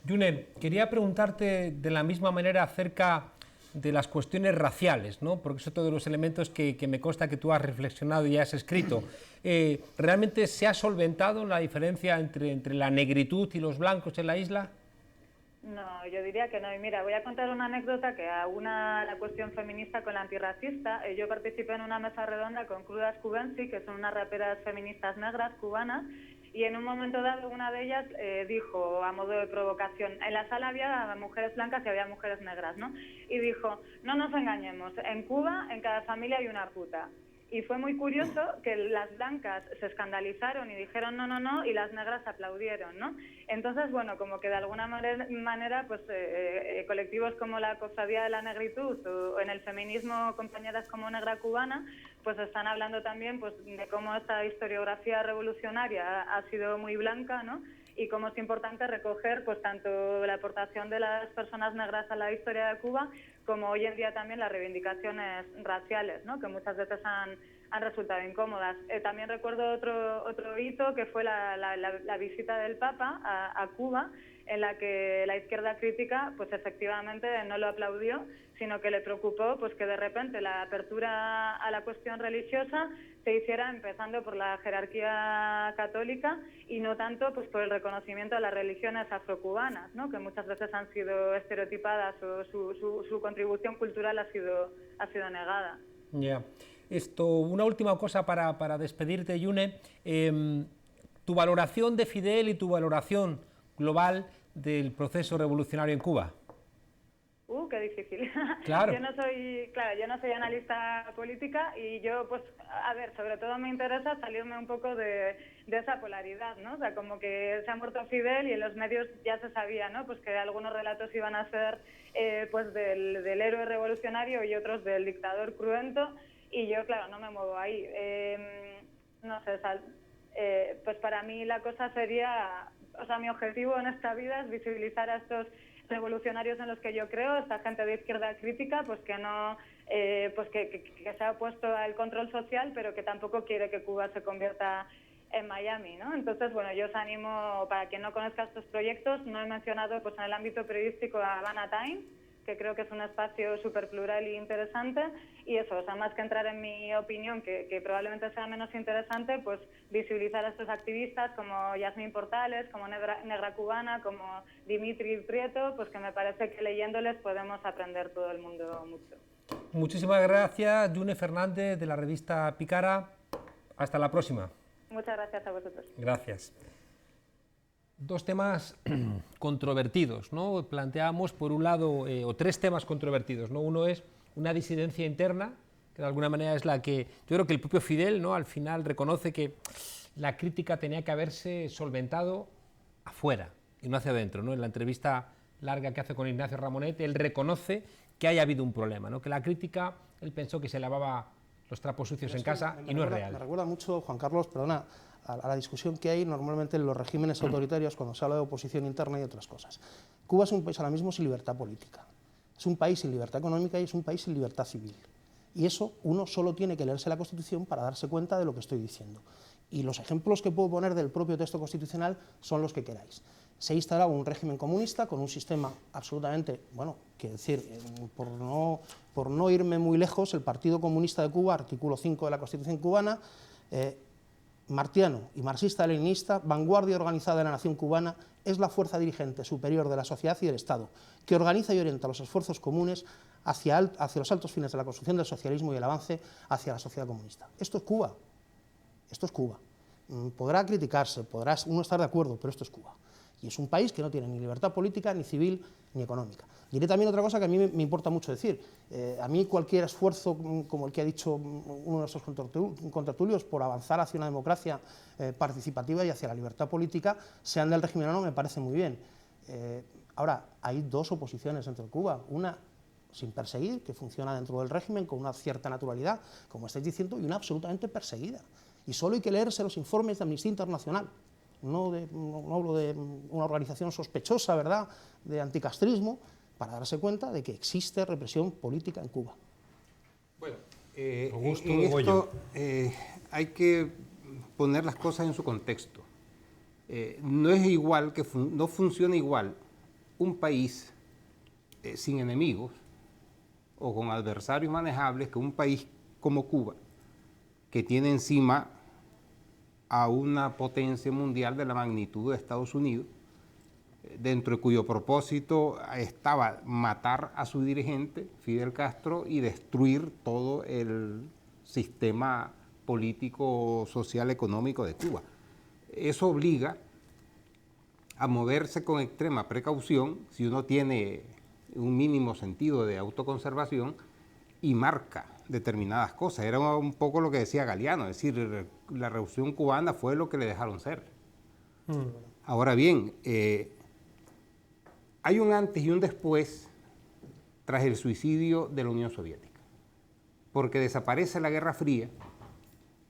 Yune, quería preguntarte de la misma manera acerca de las cuestiones raciales, ¿no? Porque es otro de los elementos que me consta que tú has reflexionado y has escrito. ¿Realmente se ha solventado la diferencia entre la negritud y los blancos en la isla? No, yo diría que no. Y mira, voy a contar una anécdota que aúna la cuestión feminista con la antirracista. Yo participé en una mesa redonda con Crudas Cubensi, que son unas raperas feministas negras cubanas, y en un momento dado una de ellas dijo, a modo de provocación, en la sala había mujeres blancas y había mujeres negras, ¿no? Y dijo: no nos engañemos, en Cuba en cada familia hay una puta. Y fue muy curioso que las blancas se escandalizaron y dijeron no, no, no, y las negras aplaudieron, ¿no? Entonces, bueno, como que de alguna manera, pues colectivos como la Cofradía de la Negritud o en el feminismo compañeras como Negra Cubana, pues están hablando también pues de cómo esta historiografía revolucionaria ha sido muy blanca, ¿no? Y cómo es importante recoger pues tanto la aportación de las personas negras a la historia de Cuba como hoy en día también las reivindicaciones raciales, ¿no? Que muchas veces han resultado incómodas. También recuerdo otro hito que fue la visita del Papa a Cuba, en la que la izquierda crítica pues efectivamente no lo aplaudió, sino que le preocupó pues que de repente la apertura a la cuestión religiosa se hiciera empezando por la jerarquía católica y no tanto pues por el reconocimiento a las religiones afrocubanas, ¿no? Que muchas veces han sido estereotipadas o su contribución cultural ha sido negada. Ya. Una última cosa para despedirte, Yune. Tu valoración de Fidel y tu valoración global del proceso revolucionario en Cuba. Qué difícil. Claro. Yo no soy analista política y yo, pues, a ver, sobre todo me interesa salirme un poco de esa polaridad, ¿no? O sea, como que se ha muerto Fidel y en los medios ya se sabía, ¿no? Pues que algunos relatos iban a ser, pues, del héroe revolucionario y otros del dictador cruento y yo, claro, no me muevo ahí. No sé, pues para mí la cosa sería, o sea, mi objetivo en esta vida es visibilizar a estos revolucionarios en los que yo creo, esta gente de izquierda crítica, pues que no, pues que se ha opuesto al control social, pero que tampoco quiere que Cuba se convierta en Miami, ¿no? Entonces, bueno, yo os animo, para quien no conozca estos proyectos, no he mencionado, pues en el ámbito periodístico a Havana Times, que creo que es un espacio súper plural y interesante, y eso, o sea, más que entrar en mi opinión, que probablemente sea menos interesante, pues visibilizar a estos activistas como Yasmín Portales, como Negra Cubana, como Dimitri Prieto, pues que me parece que leyéndoles podemos aprender todo el mundo mucho. Muchísimas gracias, Yune Fernández, de la revista Picara. Hasta la próxima. Muchas gracias a vosotros. Gracias. Dos temas controvertidos, ¿no? Planteamos, por un lado, o tres temas controvertidos, ¿no? Uno es una disidencia interna, que de alguna manera es la que, yo creo que el propio Fidel, ¿no?, al final reconoce que la crítica tenía que haberse solventado afuera y no hacia adentro, ¿no? En la entrevista larga que hace con Ignacio Ramonet, él reconoce que haya habido un problema, ¿no? Que la crítica, él pensó que se lavaba los trapos sucios en casa y no es real. Me recuerda mucho, Juan Carlos, perdona, a la discusión que hay normalmente en los regímenes autoritarios cuando se habla de oposición interna y otras cosas. Cuba es un país ahora mismo sin libertad política, es un país sin libertad económica y es un país sin libertad civil. Y eso uno solo tiene que leerse la Constitución para darse cuenta de lo que estoy diciendo. Y los ejemplos que puedo poner del propio texto constitucional son los que queráis. Se ha instalado un régimen comunista con un sistema absolutamente, bueno, quiero decir, por no irme muy lejos, el Partido Comunista de Cuba, artículo 5 de la Constitución cubana, martiano y marxista-leninista, vanguardia organizada de la nación cubana, es la fuerza dirigente superior de la sociedad y del Estado, que organiza y orienta los esfuerzos comunes hacia los altos fines de la construcción del socialismo y el avance hacia la sociedad comunista. Esto es Cuba, esto es Cuba. Podrá criticarse, podrá uno estar de acuerdo, pero esto es Cuba. Y es un país que no tiene ni libertad política, ni civil, ni económica. Diré también otra cosa que a mí me importa mucho decir. A mí cualquier esfuerzo, como el que ha dicho uno de nuestros contertulios, por avanzar hacia una democracia participativa y hacia la libertad política, sean del régimen o no, me parece muy bien. Ahora, hay dos oposiciones dentro de Cuba. Una sin perseguir, que funciona dentro del régimen con una cierta naturalidad, como estáis diciendo, y una absolutamente perseguida. Y solo hay que leerse los informes de Amnistía Internacional. No hablo de una organización sospechosa, ¿verdad?, de anticastrismo, para darse cuenta de que existe represión política en Cuba. Bueno, en esto hay que poner las cosas en su contexto. No es igual, no funciona igual un país sin enemigos o con adversarios manejables que un país como Cuba, que tiene encima a una potencia mundial de la magnitud de Estados Unidos, dentro de cuyo propósito estaba matar a su dirigente, Fidel Castro, y destruir todo el sistema político, social, económico de Cuba. Eso obliga a moverse con extrema precaución, si uno tiene un mínimo sentido de autoconservación, y marca determinadas cosas. Era un poco lo que decía Galeano, es decir, la revolución cubana fue lo que le dejaron ser. Ahora bien, hay un antes y un después tras el suicidio de la Unión Soviética, porque desaparece la Guerra Fría,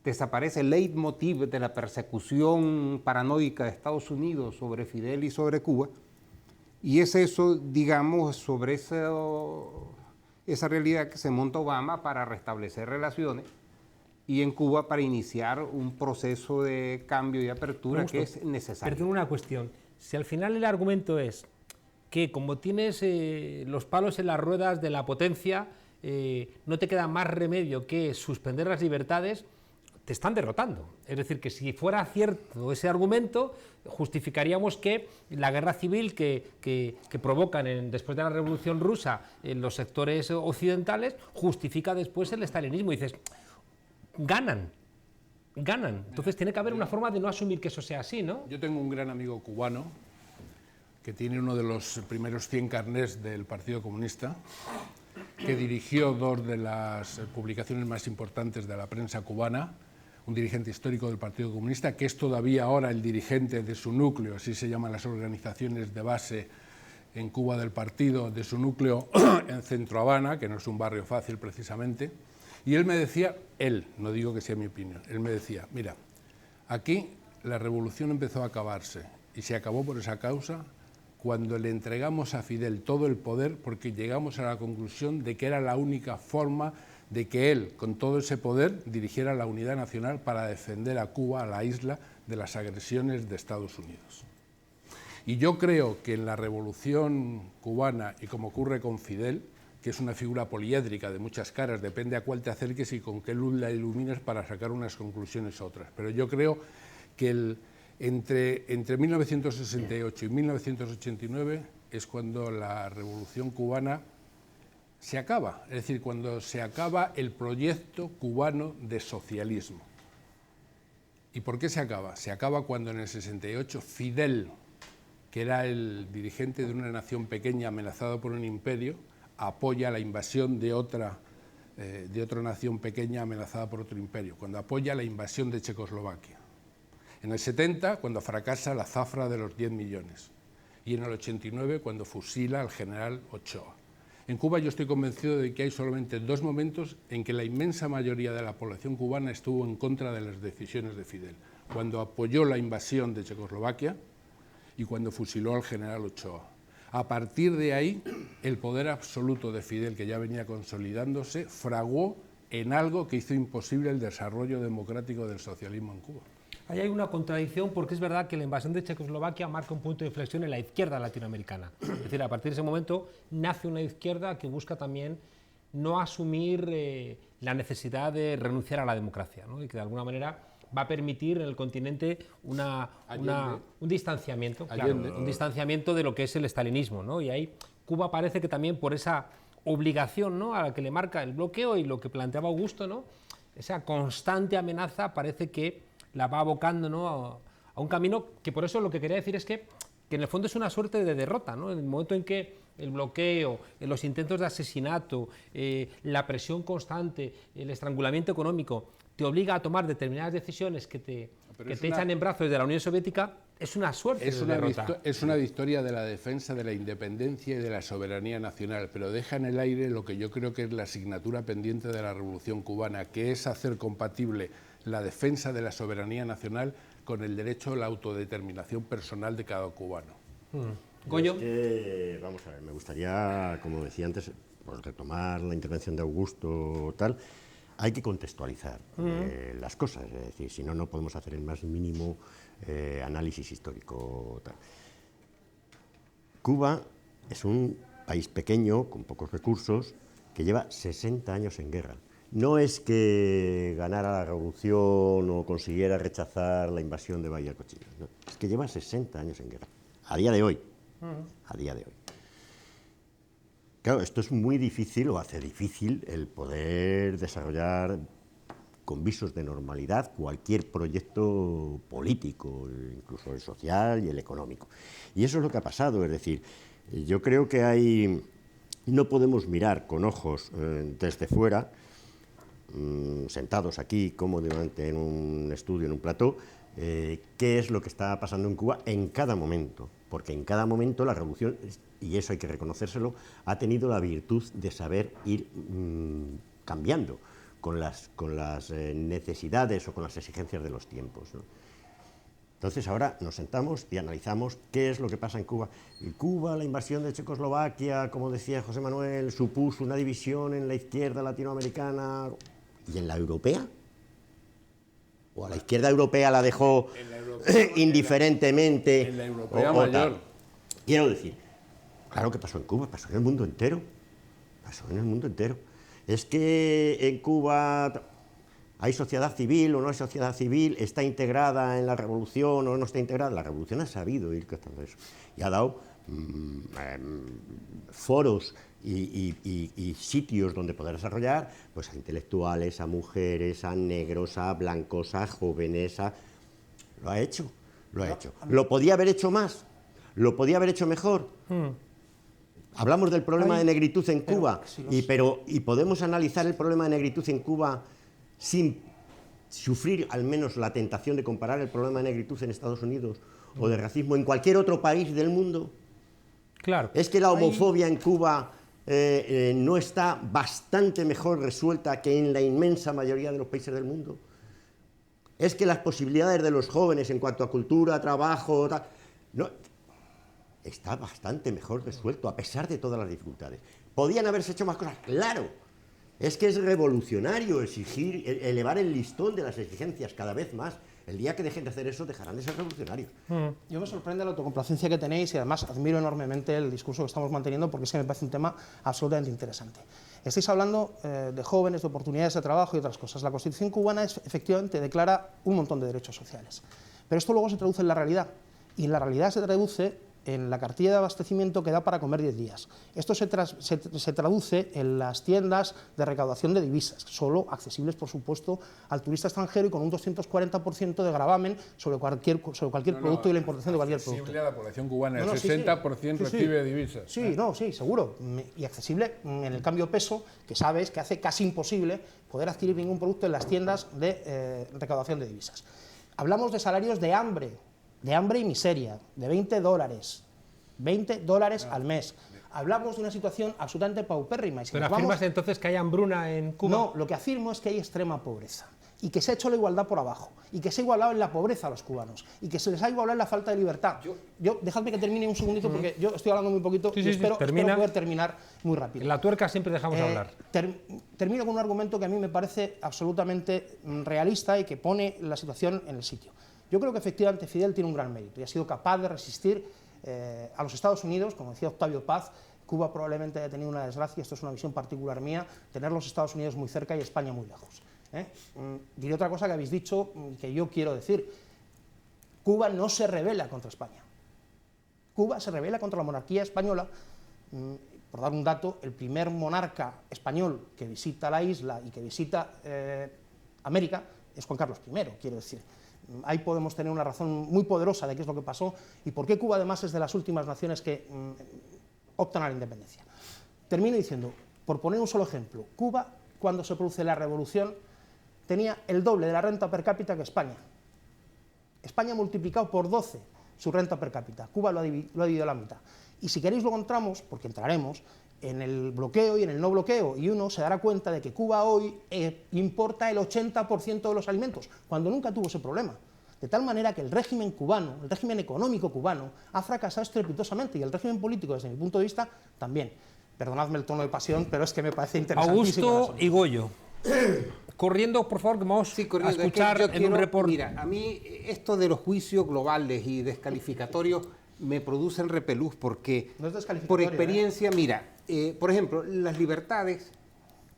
desaparece el leitmotiv de la persecución paranoica de Estados Unidos sobre Fidel y sobre Cuba, y es eso, digamos, sobre esa realidad que se monta Obama para restablecer relaciones y en Cuba para iniciar un proceso de cambio y apertura que es necesario. Perdón, una cuestión. Si al final el argumento es que como tienes los palos en las ruedas de la potencia, no te queda más remedio que suspender las libertades, te están derrotando. Es decir, que si fuera cierto ese argumento, justificaríamos que la guerra civil que provocan después de la Revolución Rusa en los sectores occidentales, justifica después el estalinismo. Y dices, ganan. Entonces tiene que haber una forma de no asumir que eso sea así, ¿no? Yo tengo un gran amigo cubano que tiene uno de los primeros 100 carnés del Partido Comunista, que dirigió dos de las publicaciones más importantes de la prensa cubana, un dirigente histórico del Partido Comunista, que es todavía ahora el dirigente de su núcleo, así se llaman las organizaciones de base en Cuba del partido, de su núcleo en Centro Habana, que no es un barrio fácil precisamente, y él me decía, no digo que sea mi opinión, él me decía, mira, aquí la revolución empezó a acabarse y se acabó por esa causa cuando le entregamos a Fidel todo el poder, porque llegamos a la conclusión de que era la única forma de que él, con todo ese poder, dirigiera la unidad nacional para defender a Cuba, a la isla, de las agresiones de Estados Unidos. Y yo creo que en la revolución cubana, y como ocurre con Fidel, que es una figura poliédrica de muchas caras, depende a cuál te acerques y con qué luz la ilumines para sacar unas conclusiones u otras, pero yo creo que entre 1968 y 1989 es cuando la revolución cubana se acaba, es decir, cuando se acaba el proyecto cubano de socialismo. ¿Y por qué se acaba? Se acaba cuando en el 68 Fidel, que era el dirigente de una nación pequeña amenazada por un imperio, apoya la invasión de otra nación pequeña amenazada por otro imperio, cuando apoya la invasión de Checoslovaquia. En el 70, cuando fracasa la zafra de los 10 millones. Y en el 89, cuando fusila al general Ochoa. En Cuba yo estoy convencido de que hay solamente 2 momentos en que la inmensa mayoría de la población cubana estuvo en contra de las decisiones de Fidel. Cuando apoyó la invasión de Checoslovaquia y cuando fusiló al general Ochoa. A partir de ahí, el poder absoluto de Fidel, que ya venía consolidándose, fraguó en algo que hizo imposible el desarrollo democrático del socialismo en Cuba. Ahí hay una contradicción porque es verdad que la invasión de Checoslovaquia marca un punto de inflexión en la izquierda latinoamericana. Es decir, a partir de ese momento nace una izquierda que busca también no asumir la necesidad de renunciar a la democracia, ¿no? Y que de alguna manera va a permitir en el continente un distanciamiento, claro, un distanciamiento de lo que es el estalinismo, ¿no? Y ahí Cuba parece que también por esa obligación, ¿no?, a la que le marca el bloqueo y lo que planteaba Augusto, ¿no?, esa constante amenaza parece que la va abocando, ¿no?, a un camino que, por eso lo que quería decir es que en el fondo es una suerte de derrota, ¿no? En el momento en que el bloqueo, los intentos de asesinato, la presión constante, el estrangulamiento económico te obliga a tomar determinadas decisiones que te echan en brazos de la Unión Soviética, es una suerte de derrota. Es una victoria de la defensa de la independencia y de la soberanía nacional, pero deja en el aire lo que yo creo que es la asignatura pendiente de la Revolución Cubana, que es hacer compatible la defensa de la soberanía nacional con el derecho a la autodeterminación personal de cada cubano. Goyo. Vamos a ver, me gustaría, como decía antes, por retomar la intervención de Augusto, tal, hay que contextualizar las cosas, es decir, si no, no podemos hacer el más mínimo análisis histórico. Tal. Cuba es un país pequeño, con pocos recursos, que lleva 60 años en guerra. No es que ganara la revolución o consiguiera rechazar la invasión de Bahía Cochinos, no, es que lleva 60 años en guerra, a día de hoy. A día de hoy. Claro, esto es muy difícil, o hace difícil, el poder desarrollar con visos de normalidad cualquier proyecto político, incluso el social y el económico. Y eso es lo que ha pasado, es decir, yo creo que no podemos mirar con ojos desde fuera, sentados aquí cómodamente en un estudio, en un plató, qué es lo que está pasando en Cuba en cada momento, porque en cada momento la revolución, y eso hay que reconocérselo, ha tenido la virtud de saber ir cambiando con las necesidades o con las exigencias de los tiempos, ¿no? Entonces ahora nos sentamos y analizamos qué es lo que pasa en Cuba. En Cuba, la invasión de Checoslovaquia, como decía José Manuel, supuso una división en la izquierda latinoamericana. ¿Y en la europea? ¿O a la izquierda europea la dejó indiferentemente? En la europea mayor. Quiero decir, claro que pasó en Cuba, pasó en el mundo entero. Pasó en el mundo entero. Es que en Cuba hay sociedad civil o no hay sociedad civil, está integrada en la revolución o no está integrada. La revolución ha sabido ir con todo eso y ha dado foros y sitios donde poder desarrollar pues, a intelectuales, a mujeres, a negros, a blancos, a jóvenes. Lo ha hecho, lo ha hecho. ¿Lo podía haber hecho más? ¿Lo podía haber hecho mejor? Hablamos del problema de negritud en Cuba, y podemos analizar el problema de negritud en Cuba sin sufrir al menos la tentación de comparar el problema de negritud en Estados Unidos o de racismo en cualquier otro país del mundo. Claro. Es que la homofobia en Cuba no está bastante mejor resuelta que en la inmensa mayoría de los países del mundo. Es que las posibilidades de los jóvenes en cuanto a cultura, trabajo, tal, no, está bastante mejor resuelto a pesar de todas las dificultades. ¿Podían haberse hecho más cosas? ¡Claro! Es que es revolucionario exigir, elevar el listón de las exigencias cada vez más. El día que dejen de hacer eso, dejarán de ser revolucionarios. Yo me sorprende la autocomplacencia que tenéis y además admiro enormemente el discurso que estamos manteniendo porque es que me parece un tema absolutamente interesante. Estáis hablando de jóvenes, de oportunidades de trabajo y otras cosas. La Constitución cubana efectivamente declara un montón de derechos sociales, pero esto luego se traduce en la realidad, y en la realidad se traduce en la cartilla de abastecimiento que da para comer 10 días. Esto se traduce en las tiendas de recaudación de divisas, solo accesibles, por supuesto, al turista extranjero y con un 240% de gravamen sobre cualquier producto y la importación de cualquier producto. Accesible a la población cubana, el 60% recibe divisas. Sí, seguro. Y accesible en el cambio peso, que sabes que hace casi imposible poder adquirir ningún producto en las tiendas de recaudación de divisas. Hablamos de salarios de hambre y miseria, de $20 al mes. hablamos de una situación absolutamente paupérrima. Y si ¿Pero nos afirmas vamos... entonces que hay hambruna en Cuba? No, lo que afirmo es que hay extrema pobreza y que se ha hecho la igualdad por abajo y que se ha igualado en la pobreza a los cubanos y que se les ha igualado en la falta de libertad. Dejadme que termine un segundito porque yo estoy hablando muy poquito y espero poder terminar muy rápido. En la tuerca siempre dejamos hablar. Termino con un argumento que a mí me parece absolutamente realista y que pone la situación en el sitio. Yo creo que efectivamente Fidel tiene un gran mérito y ha sido capaz de resistir a los Estados Unidos, como decía Octavio Paz. Cuba probablemente haya tenido una desgracia, esto es una visión particular mía, tener los Estados Unidos muy cerca y España muy lejos. Diré otra cosa que habéis dicho que yo quiero decir. Cuba no se rebela contra España. Cuba se rebela contra la monarquía española. Por dar un dato, el primer monarca español que visita la isla y que visita América es Juan Carlos I, quiero decir. Ahí podemos tener una razón muy poderosa de qué es lo que pasó y por qué Cuba además es de las últimas naciones que optan a la independencia. Termino diciendo, por poner un solo ejemplo, Cuba, cuando se produce la revolución, tenía el doble de la renta per cápita que España. España ha multiplicado por 12 su renta per cápita, Cuba lo ha dividido a la mitad. Y si queréis luego entramos, porque entraremos, en el bloqueo y en el no bloqueo, y uno se dará cuenta de que Cuba hoy importa el 80% de los alimentos, cuando nunca tuvo ese problema. De tal manera que el régimen cubano, el régimen económico cubano, ha fracasado estrepitosamente, y el régimen político, desde mi punto de vista, también. Perdonadme el tono de pasión, pero es que me parece interesantísimo. Augusto y Goyo. Corriendo, por favor, que vamos a escuchar en un reporte. Mira, a mí esto de los juicios globales y descalificatorios me producen repelús porque, no es por experiencia, mira, por ejemplo, las libertades,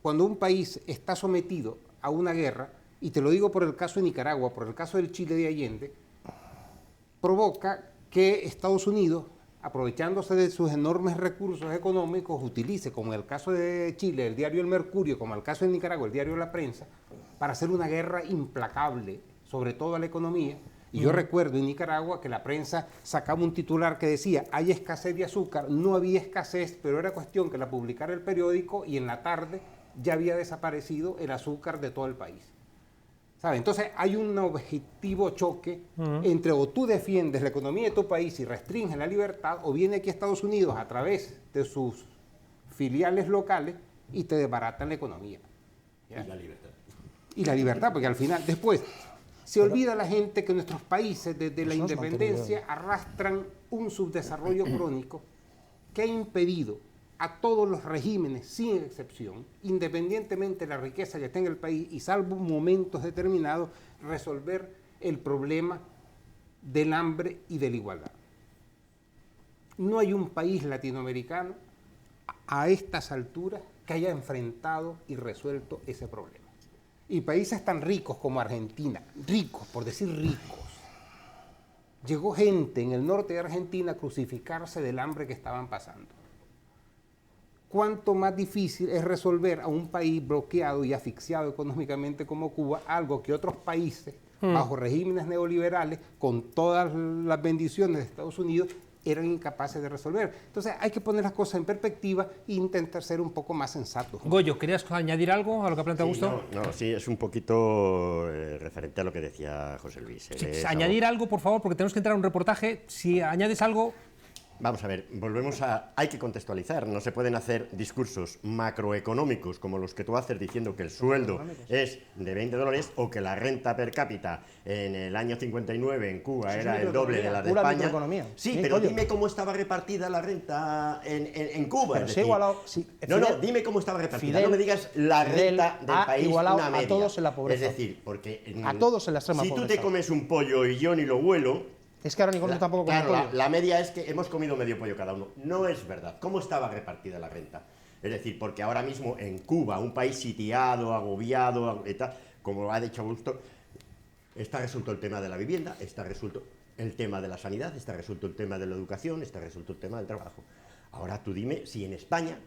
cuando un país está sometido a una guerra, y te lo digo por el caso de Nicaragua, por el caso del Chile de Allende, provoca que Estados Unidos, aprovechándose de sus enormes recursos económicos, utilice, como en el caso de Chile, el diario El Mercurio, como en el caso de Nicaragua, el diario La Prensa, para hacer una guerra implacable, sobre todo a la economía. Y yo recuerdo en Nicaragua que la prensa sacaba un titular que decía, hay escasez de azúcar, no había escasez, pero era cuestión que la publicara el periódico y en la tarde ya había desaparecido el azúcar de todo el país. ¿Sabe? Entonces hay un objetivo choque entre o tú defiendes la economía de tu país y restringes la libertad, o viene aquí a Estados Unidos a través de sus filiales locales y te desbaratan la economía. ¿Ya? Y la libertad. Y la libertad, porque al final, después, se olvida la gente que nuestros países desde la independencia arrastran un subdesarrollo crónico que ha impedido a todos los regímenes, sin excepción, independientemente de la riqueza que tenga el país y salvo momentos determinados, resolver el problema del hambre y de la igualdad. No hay un país latinoamericano a estas alturas que haya enfrentado y resuelto ese problema. Y países tan ricos como Argentina, ricos, por decir ricos, llegó gente en el norte de Argentina a crucificarse del hambre que estaban pasando. ¿Cuánto más difícil es resolver a un país bloqueado y asfixiado económicamente como Cuba, algo que otros países, bajo regímenes neoliberales, con todas las bendiciones de Estados Unidos, eran incapaces de resolver? Entonces hay que poner las cosas en perspectiva e intentar ser un poco más sensatos. Goyo, ¿querías añadir algo a lo que plantea Augusto? Sí, es un poquito referente a lo que decía José Luis. Añadir algo, por favor, porque tenemos que entrar a un reportaje. Si añades algo... Vamos a ver, hay que contextualizar, no se pueden hacer discursos macroeconómicos como los que tú haces diciendo que el sueldo es de $20 o que la renta per cápita en el año 59 en Cuba era el doble de la de España. Sí, pero dime cómo estaba repartida la renta en Cuba. Pero igualado, dime cómo estaba repartida, no me digas la renta del país una media. A todos en la pobreza. Es decir, porque a todos en la extrema pobreza. Si tú te comes un pollo y yo ni lo huelo... Es que ahora Nicolás tampoco come pollo. La media es que hemos comido medio pollo cada uno. No es verdad. ¿Cómo estaba repartida la renta? Es decir, porque ahora mismo en Cuba, un país sitiado, agobiado, como ha dicho Augusto, está resuelto el tema de la vivienda, está resuelto el tema de la sanidad, está resuelto el tema de la educación, está resuelto el tema del trabajo. Ahora tú dime si en España,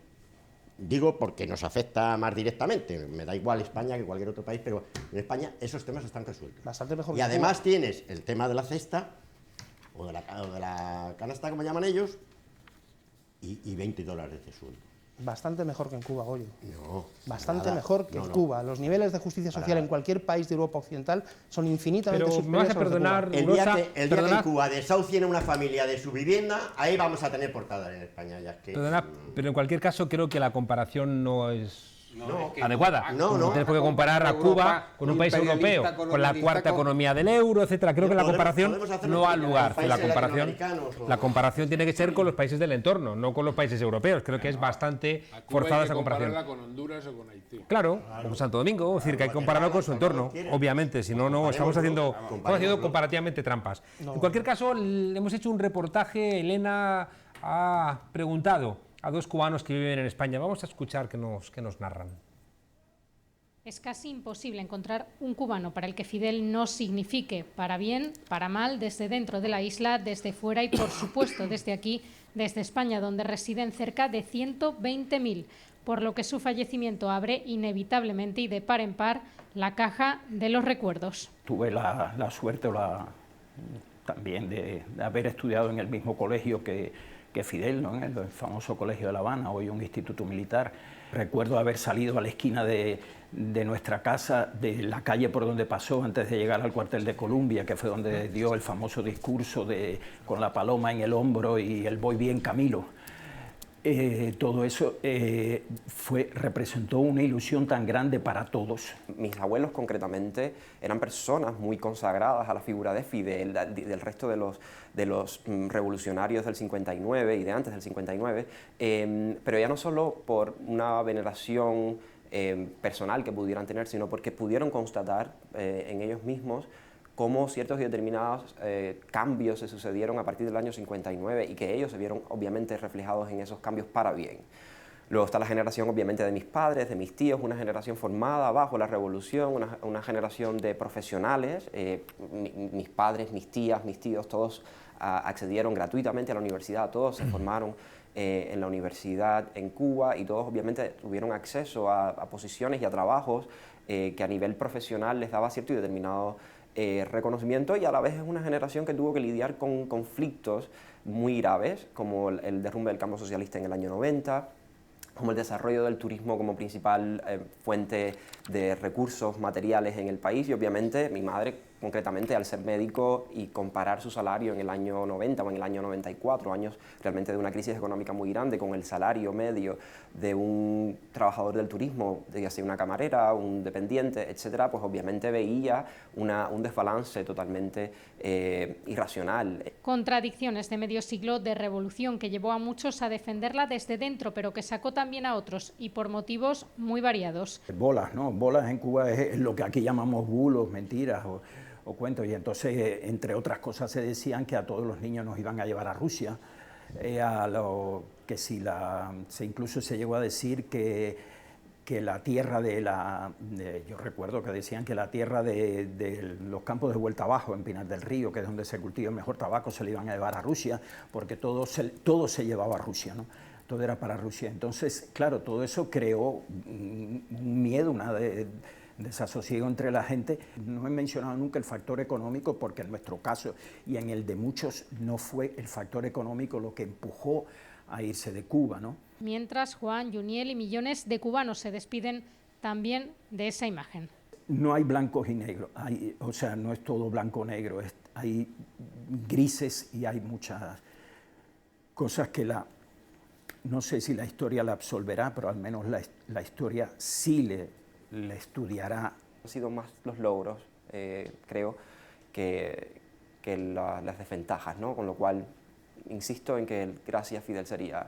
digo porque nos afecta más directamente, me da igual España que cualquier otro país, pero en España esos temas están resueltos. Bastante mejor. Y además tienes el tema de la cesta, o de la canasta, como llaman ellos, y $20 de sueldo. Bastante mejor que en Cuba, Goyo. No. Bastante nada. mejor que en Cuba. Los niveles de justicia social en cualquier país de Europa Occidental son infinitamente Pero me vas superiores a a los de Cuba. perdonar, El día Rosa, que en Cuba desahucien a una familia de su vivienda, ahí vamos a tener portadas en España. Ya es que, perdona, pero en cualquier caso creo que la comparación no es adecuada. No. Tienes que comparar a Cuba con un país europeo, con la cuarta economía del euro, etcétera. Creo que la comparación no ha lugar. La comparación tiene que ser con los países del entorno, no con los países europeos. Creo que es bastante forzada esa comparación. Compararla con Honduras o con Haití. Claro, con Santo Domingo, es decir, que hay que compararlo con su entorno, obviamente, si no, no estamos haciendo comparativamente trampas. En cualquier caso, hemos hecho un reportaje, Elena ha preguntado a dos cubanos que viven en España. Vamos a escuchar qué nos narran. Es casi imposible encontrar un cubano para el que Fidel no signifique para bien, para mal, desde dentro de la isla, desde fuera y, por supuesto, desde aquí, desde España, donde residen cerca de 120.000, por lo que su fallecimiento abre inevitablemente y de par en par la caja de los recuerdos. Tuve la suerte también de haber estudiado en el mismo colegio que Fidel, ¿no? En el famoso Colegio de La Habana, hoy un instituto militar. Recuerdo haber salido a la esquina de nuestra casa, de la calle por donde pasó antes de llegar al cuartel de Columbia, que fue donde dio el famoso discurso con la paloma en el hombro y el voy bien Camilo. Todo eso representó una ilusión tan grande para todos. Mis abuelos concretamente eran personas muy consagradas a la figura de Fidel, del resto de los revolucionarios del 59 y de antes del 59, pero ya no solo por una veneración personal que pudieran tener, sino porque pudieron constatar en ellos mismos cómo ciertos y determinados cambios se sucedieron a partir del año 59 y que ellos se vieron obviamente reflejados en esos cambios para bien. Luego está la generación obviamente de mis padres, de mis tíos, una generación formada bajo la revolución, una generación de profesionales, mis padres, mis tías, mis tíos, todos accedieron gratuitamente a la universidad, todos se formaron en la universidad en Cuba y todos obviamente tuvieron acceso a posiciones y a trabajos que a nivel profesional les daba cierto y determinado reconocimiento, y a la vez es una generación que tuvo que lidiar con conflictos muy graves, como el derrumbe del campo socialista en el año 90, como el desarrollo del turismo como principal fuente de recursos materiales en el país, y obviamente mi madre concretamente al ser médico y comparar su salario en el año 90 o en el año 94, años realmente de una crisis económica muy grande, con el salario medio de un trabajador del turismo, ya sea una camarera, un dependiente, etcétera, pues obviamente veía un desbalance totalmente irracional. Contradicciones de medio siglo de revolución que llevó a muchos a defenderla desde dentro, pero que sacó también a otros, y por motivos muy variados. Bolas, ¿no? Bolas en Cuba es lo que aquí llamamos bulos, mentiras o cuentos, y entonces, entre otras cosas, se decían que a todos los niños nos iban a llevar a Rusia, incluso se llegó a decir que la tierra yo recuerdo que decían que la tierra de los campos de Vuelta Abajo, en Pinar del Río, que es donde se cultiva el mejor tabaco, se le iban a llevar a Rusia, porque todo se llevaba a Rusia, ¿no? Todo era para Rusia. Entonces, claro, todo eso creó un miedo, una desasosiego entre la gente. No he mencionado nunca el factor económico, porque en nuestro caso y en el de muchos no fue el factor económico lo que empujó a irse de Cuba, ¿no? Mientras Juan, Juniel y millones de cubanos se despiden también de esa imagen. No hay blancos y negros, o sea, no es todo blanco o negro, hay grises y hay muchas cosas que no sé si la historia la absolverá, pero al menos la historia sí le estudiará. Han sido más los logros, creo, que las desventajas, ¿no? Con lo cual, insisto en que gracias Fidel sería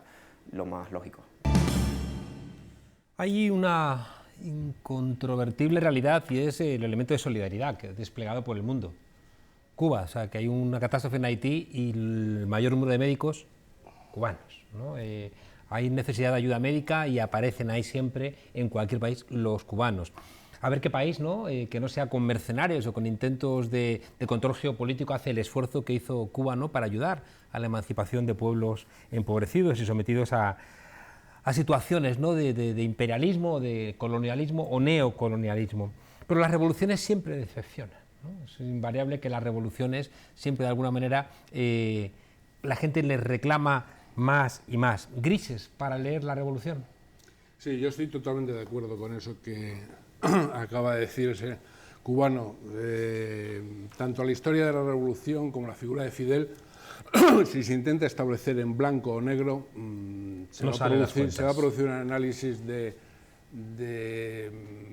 lo más lógico. Hay una incontrovertible realidad, y es el elemento de solidaridad que es desplegado por el mundo. Cuba, o sea, que hay una catástrofe en Haití y el mayor número de médicos cubanos, ¿no? Hay necesidad de ayuda médica y aparecen ahí siempre, en cualquier país, los cubanos. A ver qué país, ¿no? Que no sea con mercenarios o con intentos de control geopolítico, hace el esfuerzo que hizo Cuba, ¿no?, para ayudar a la emancipación de pueblos empobrecidos y sometidos a situaciones, ¿no?, de imperialismo, de colonialismo o neocolonialismo. Pero las revoluciones siempre decepcionan, ¿no? Es invariable que las revoluciones siempre, de alguna manera, la gente les reclama más y más. Grises para leer la revolución. Sí, yo estoy totalmente de acuerdo con eso que acaba de decir ese cubano. Tanto la historia de la revolución como la figura de Fidel, si se intenta establecer en blanco o negro, se va a producir un análisis de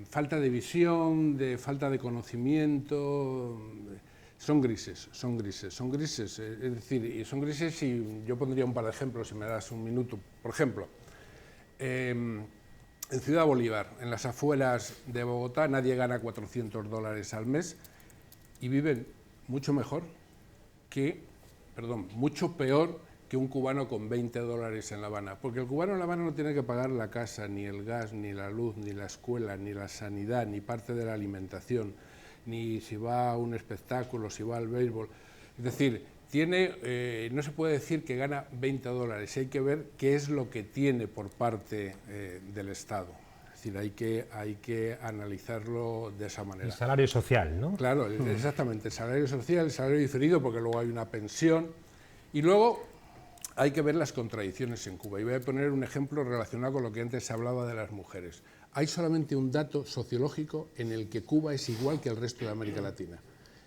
falta de visión, de falta de conocimiento. Son grises, es decir, y son grises, y yo pondría un par de ejemplos, si me das un minuto. Por ejemplo, en Ciudad Bolívar, en las afueras de Bogotá, nadie gana $400 al mes y viven mucho mejor mucho peor que un cubano con $20 en La Habana, porque el cubano en La Habana no tiene que pagar la casa, ni el gas, ni la luz, ni la escuela, ni la sanidad, ni parte de la alimentación, ni si va a un espectáculo, si va al béisbol. Es decir, no se puede decir que gana $20, hay que ver qué es lo que tiene por parte del Estado. Es decir, hay que analizarlo de esa manera. El salario social, ¿no? Claro, exactamente, el salario social, el salario diferido, porque luego hay una pensión. Y luego hay que ver las contradicciones en Cuba. Y voy a poner un ejemplo relacionado con lo que antes se hablaba de las mujeres. Hay solamente un dato sociológico en el que Cuba es igual que el resto de América Latina.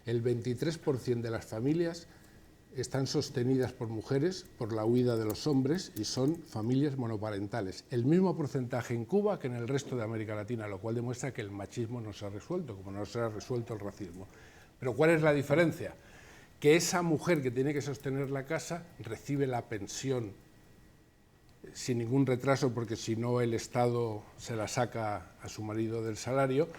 El 23% de las familias están sostenidas por mujeres por la huida de los hombres y son familias monoparentales. El mismo porcentaje en Cuba que en el resto de América Latina, lo cual demuestra que el machismo no se ha resuelto, como no se ha resuelto el racismo. Pero ¿cuál es la diferencia? Que esa mujer que tiene que sostener la casa recibe la pensión sin ningún retraso, porque si no el Estado se la saca a su marido del salario,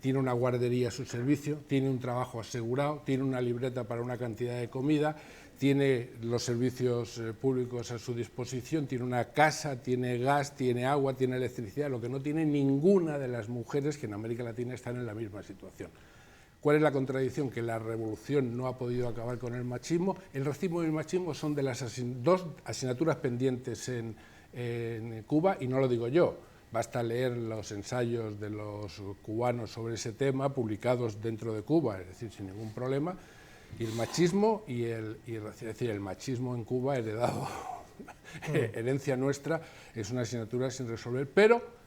tiene una guardería a su servicio, tiene un trabajo asegurado, tiene una libreta para una cantidad de comida, tiene los servicios públicos a su disposición, tiene una casa, tiene gas, tiene agua, tiene electricidad, lo que no tiene ninguna de las mujeres que en América Latina están en la misma situación. ¿Cuál es la contradicción? Que la revolución no ha podido acabar con el machismo. El racismo y el machismo son de las dos asignaturas pendientes en Cuba, y no lo digo yo. Basta leer los ensayos de los cubanos sobre ese tema, publicados dentro de Cuba, es decir, sin ningún problema. Y el machismo es decir, el machismo en Cuba heredado, herencia nuestra, es una asignatura sin resolver, pero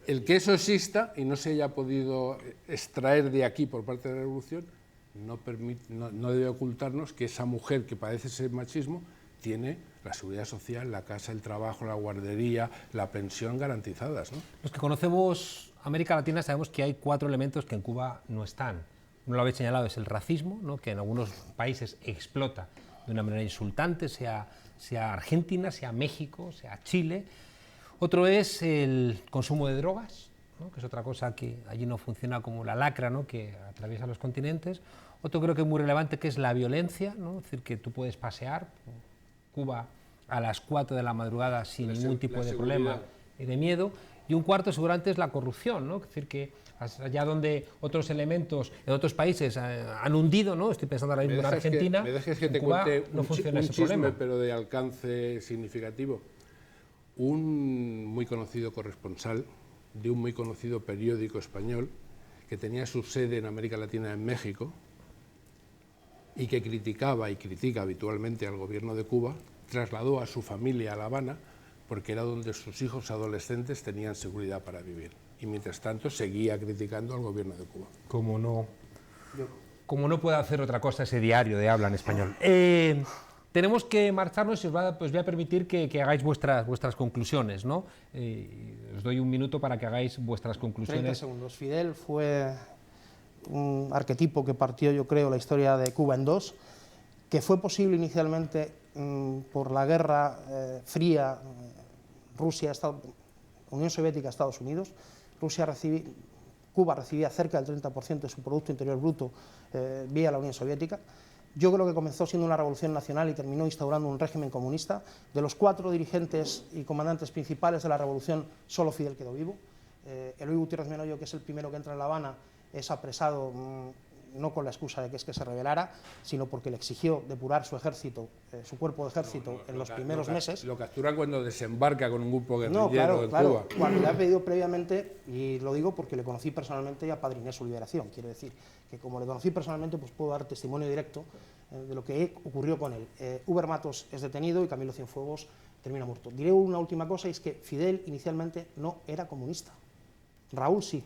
el que eso exista y no se haya podido extraer de aquí por parte de la revolución no debe ocultarnos que esa mujer que padece ese machismo tiene la seguridad social, la casa, el trabajo, la guardería, la pensión garantizadas, ¿no? Los que conocemos América Latina sabemos que hay 4 elementos que en Cuba no están. Uno lo habéis señalado, es el racismo, ¿no?, que en algunos países explota de una manera insultante, sea Argentina, sea México, sea Chile. Otro es el consumo de drogas, ¿no?, que es otra cosa que allí no funciona como la lacra, ¿no?, que atraviesa los continentes. Otro creo que es muy relevante, que es la violencia, ¿no?, es decir, que tú puedes pasear por Cuba a las 4 de la madrugada sin ningún tipo de problema y de miedo. Y un cuarto seguramente es la corrupción, ¿no?, es decir, que allá donde otros elementos en otros países han hundido, ¿no?, estoy pensando ahora mismo en Argentina, me dejes que te Cuba cuente no funciona ese chisme, problema. pero de alcance significativo. Un muy conocido corresponsal de un muy conocido periódico español, que tenía su sede en América Latina, en México, y que criticaba y critica habitualmente al gobierno de Cuba, trasladó a su familia a La Habana porque era donde sus hijos adolescentes tenían seguridad para vivir. Y mientras tanto seguía criticando al gobierno de Cuba. Como no puede hacer otra cosa ese diario de habla en español. Tenemos que marcharnos y os voy a permitir que hagáis vuestras conclusiones, ¿no? Os doy un minuto para que hagáis vuestras conclusiones. 30 segundos. Fidel fue un arquetipo que partió, yo creo, la historia de Cuba en dos, que fue posible inicialmente por la Guerra Fría, Unión Soviética, Estados Unidos. Cuba recibía cerca del 30% de su Producto Interior Bruto vía la Unión Soviética. Yo creo que comenzó siendo una revolución nacional y terminó instaurando un régimen comunista. De los 4 dirigentes y comandantes principales de la revolución, solo Fidel quedó vivo. Eloy Gutiérrez Menoyo, que es el primero que entra en La Habana, es apresado no con la excusa de que es que se rebelara, sino porque le exigió depurar su ejército, su cuerpo de ejército en los primeros meses. Lo capturan cuando desembarca con un grupo guerrillero en claro, Cuba. Cuando le ha pedido previamente, y lo digo porque le conocí personalmente y apadriné su liberación, quiero decir que como le conocí personalmente, pues puedo dar testimonio directo de lo que ocurrió con él. Uber Matos es detenido y Camilo Cienfuegos termina muerto. Diré una última cosa, y es que Fidel inicialmente no era comunista. Raúl sí,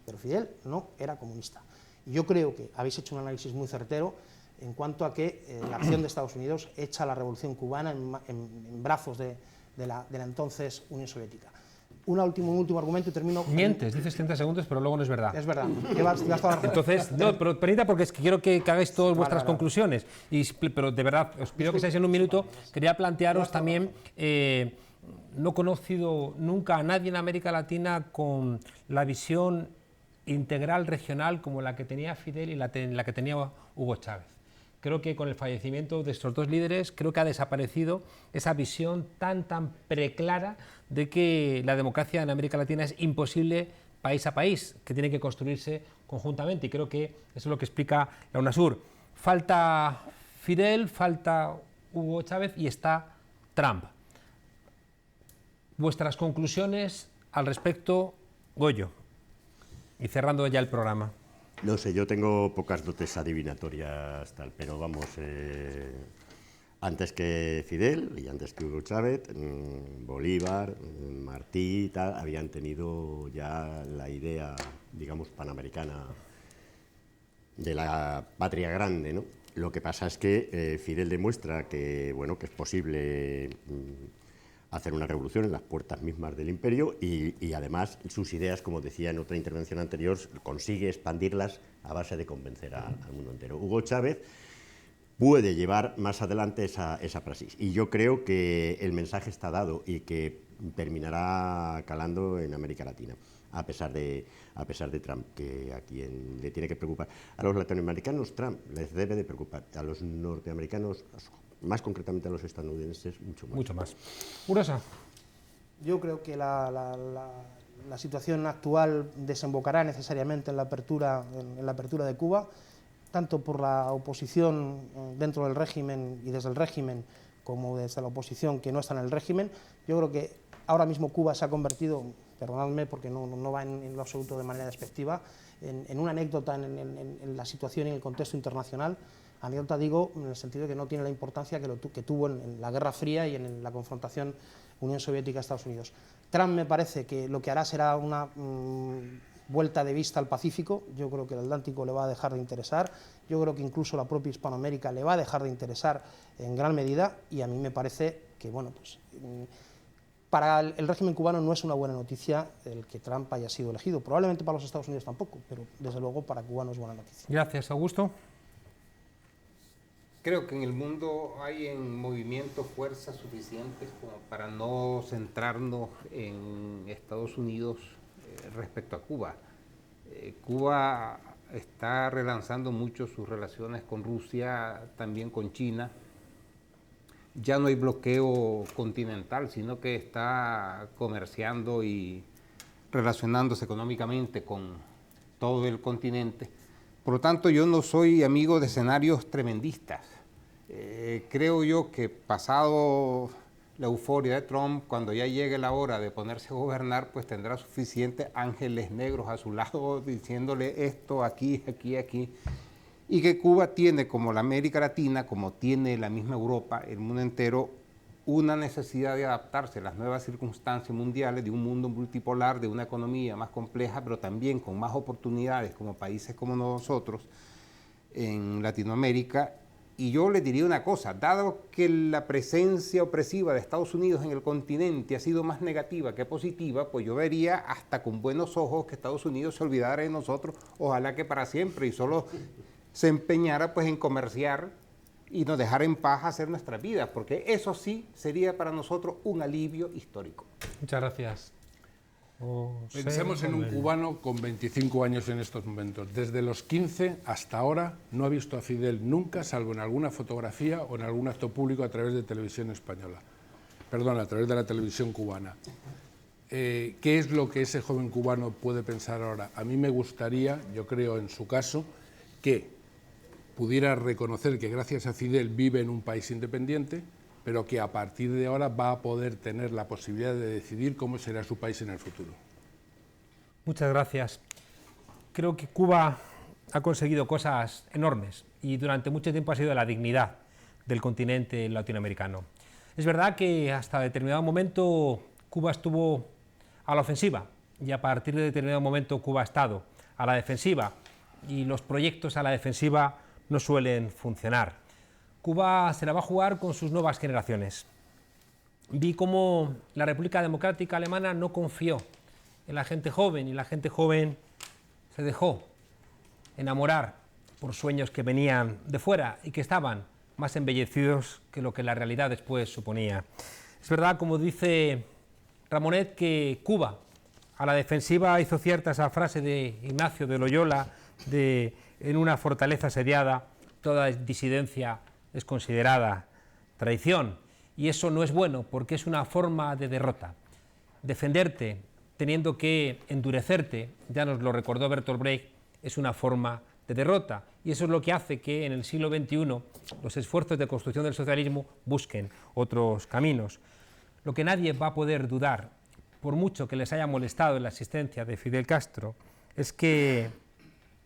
pero Fidel no era comunista. Y yo creo que habéis hecho un análisis muy certero en cuanto a que la acción de Estados Unidos echa la revolución cubana en brazos de la entonces Unión Soviética. Un último argumento y termino. Mientes, dices 30 segundos, pero luego no es verdad. Es verdad. Llevas toda la razón. Entonces, no, pero permita, porque es que quiero que hagáis todas vuestras conclusiones. Pero de verdad, os pido que seáis en un minuto. Quería plantearos también, no he conocido nunca a nadie en América Latina con la visión integral regional como la que tenía Fidel y la que tenía Hugo Chávez. Creo que con el fallecimiento de estos dos líderes, creo que ha desaparecido esa visión tan preclara de que la democracia en América Latina es imposible país a país, que tiene que construirse conjuntamente. Y creo que eso es lo que explica la UNASUR. Falta Fidel, falta Hugo Chávez y está Trump. Vuestras conclusiones al respecto, Goyo, y cerrando ya el programa. No sé, yo tengo pocas dotes adivinatorias, pero vamos, antes que Fidel y antes que Hugo Chávez, Bolívar, Martí, tal, habían tenido ya la idea, digamos, panamericana de la patria grande, ¿no? Lo que pasa es que Fidel demuestra que, bueno, que es posible hacer una revolución en las puertas mismas del imperio y además sus ideas, como decía en otra intervención anterior, consigue expandirlas a base de convencer al mundo entero. Hugo Chávez puede llevar más adelante esa praxis y yo creo que el mensaje está dado y que terminará calando en América Latina, a pesar de Trump, que a quien le tiene que preocupar. A los latinoamericanos Trump les debe de preocupar, a los norteamericanos, más concretamente a los estadounidenses, mucho más. Mucho más. Urosa. Yo creo que la situación actual desembocará necesariamente en la apertura de Cuba, tanto por la oposición dentro del régimen y desde el régimen, como desde la oposición que no está en el régimen. Yo creo que ahora mismo Cuba se ha convertido, perdonadme porque no va en lo absoluto de manera despectiva, en una anécdota en la situación y en el contexto internacional. Anécdota digo en el sentido de que no tiene la importancia que tuvo en la Guerra Fría y en la confrontación Unión Soviética-Estados Unidos. Trump me parece que lo que hará será una vuelta de vista al Pacífico. Yo creo que el Atlántico le va a dejar de interesar, yo creo que incluso la propia Hispanoamérica le va a dejar de interesar en gran medida, y a mí me parece que, bueno, pues para el régimen cubano no es una buena noticia el que Trump haya sido elegido. Probablemente para los Estados Unidos tampoco, pero desde luego para Cuba no es buena noticia. Gracias, Augusto. Creo que en el mundo hay en movimiento fuerzas suficientes como para no centrarnos en Estados Unidos respecto a Cuba. Cuba está relanzando mucho sus relaciones con Rusia, también con China. Ya no hay bloqueo continental, sino que está comerciando y relacionándose económicamente con todo el continente. Por lo tanto, yo no soy amigo de escenarios tremendistas. Creo yo que pasado la euforia de Trump, cuando ya llegue la hora de ponerse a gobernar, pues tendrá suficientes ángeles negros a su lado diciéndole esto, aquí, aquí, aquí. Y que Cuba tiene, como la América Latina, como tiene la misma Europa, el mundo entero, una necesidad de adaptarse a las nuevas circunstancias mundiales, de un mundo multipolar, de una economía más compleja, pero también con más oportunidades como países como nosotros en Latinoamérica. Y yo le diría una cosa, dado que la presencia opresiva de Estados Unidos en el continente ha sido más negativa que positiva, pues yo vería hasta con buenos ojos que Estados Unidos se olvidara de nosotros, ojalá que para siempre, y solo se empeñara pues en comerciar y nos dejara en paz hacer nuestras vidas, porque eso sí sería para nosotros un alivio histórico. Muchas gracias. Pensemos en un cubano con 25 años en estos momentos. Desde los 15 hasta ahora no ha visto a Fidel nunca, salvo en alguna fotografía o en algún acto público a través de televisión española. Perdón, a través de la televisión cubana. ¿Qué es lo que ese joven cubano puede pensar ahora? A mí me gustaría, yo creo en su caso, que pudiera reconocer que gracias a Fidel vive en un país independiente, pero que a partir de ahora va a poder tener la posibilidad de decidir cómo será su país en el futuro. Muchas gracias. Creo que Cuba ha conseguido cosas enormes y durante mucho tiempo ha sido la dignidad del continente latinoamericano. Es verdad que hasta determinado momento Cuba estuvo a la ofensiva y a partir de determinado momento Cuba ha estado a la defensiva y los proyectos a la defensiva no suelen funcionar. Cuba se la va a jugar con sus nuevas generaciones. Vi cómo la República Democrática Alemana no confió en la gente joven y la gente joven se dejó enamorar por sueños que venían de fuera y que estaban más embellecidos que lo que la realidad después suponía. Es verdad, como dice Ramonet, que Cuba a la defensiva hizo cierta esa frase de Ignacio de Loyola de en una fortaleza asediada toda disidencia es considerada traición, y eso no es bueno porque es una forma de derrota. Defenderte teniendo que endurecerte, ya nos lo recordó Bertolt Brecht, es una forma de derrota, y eso es lo que hace que en el siglo XXI los esfuerzos de construcción del socialismo busquen otros caminos. Lo que nadie va a poder dudar, por mucho que les haya molestado la existencia de Fidel Castro, es que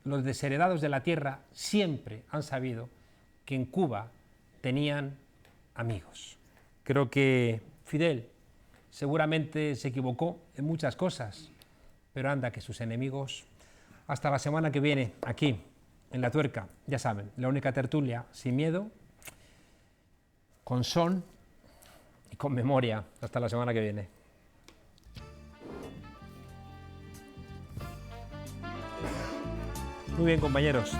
los desheredados de la tierra siempre han sabido que en Cuba tenían amigos. Creo que Fidel seguramente se equivocó en muchas cosas, pero anda que sus enemigos. Hasta la semana que viene, aquí, en La Tuerca, ya saben, la única tertulia sin miedo, con son y con memoria. Hasta la semana que viene. Muy bien, compañeros.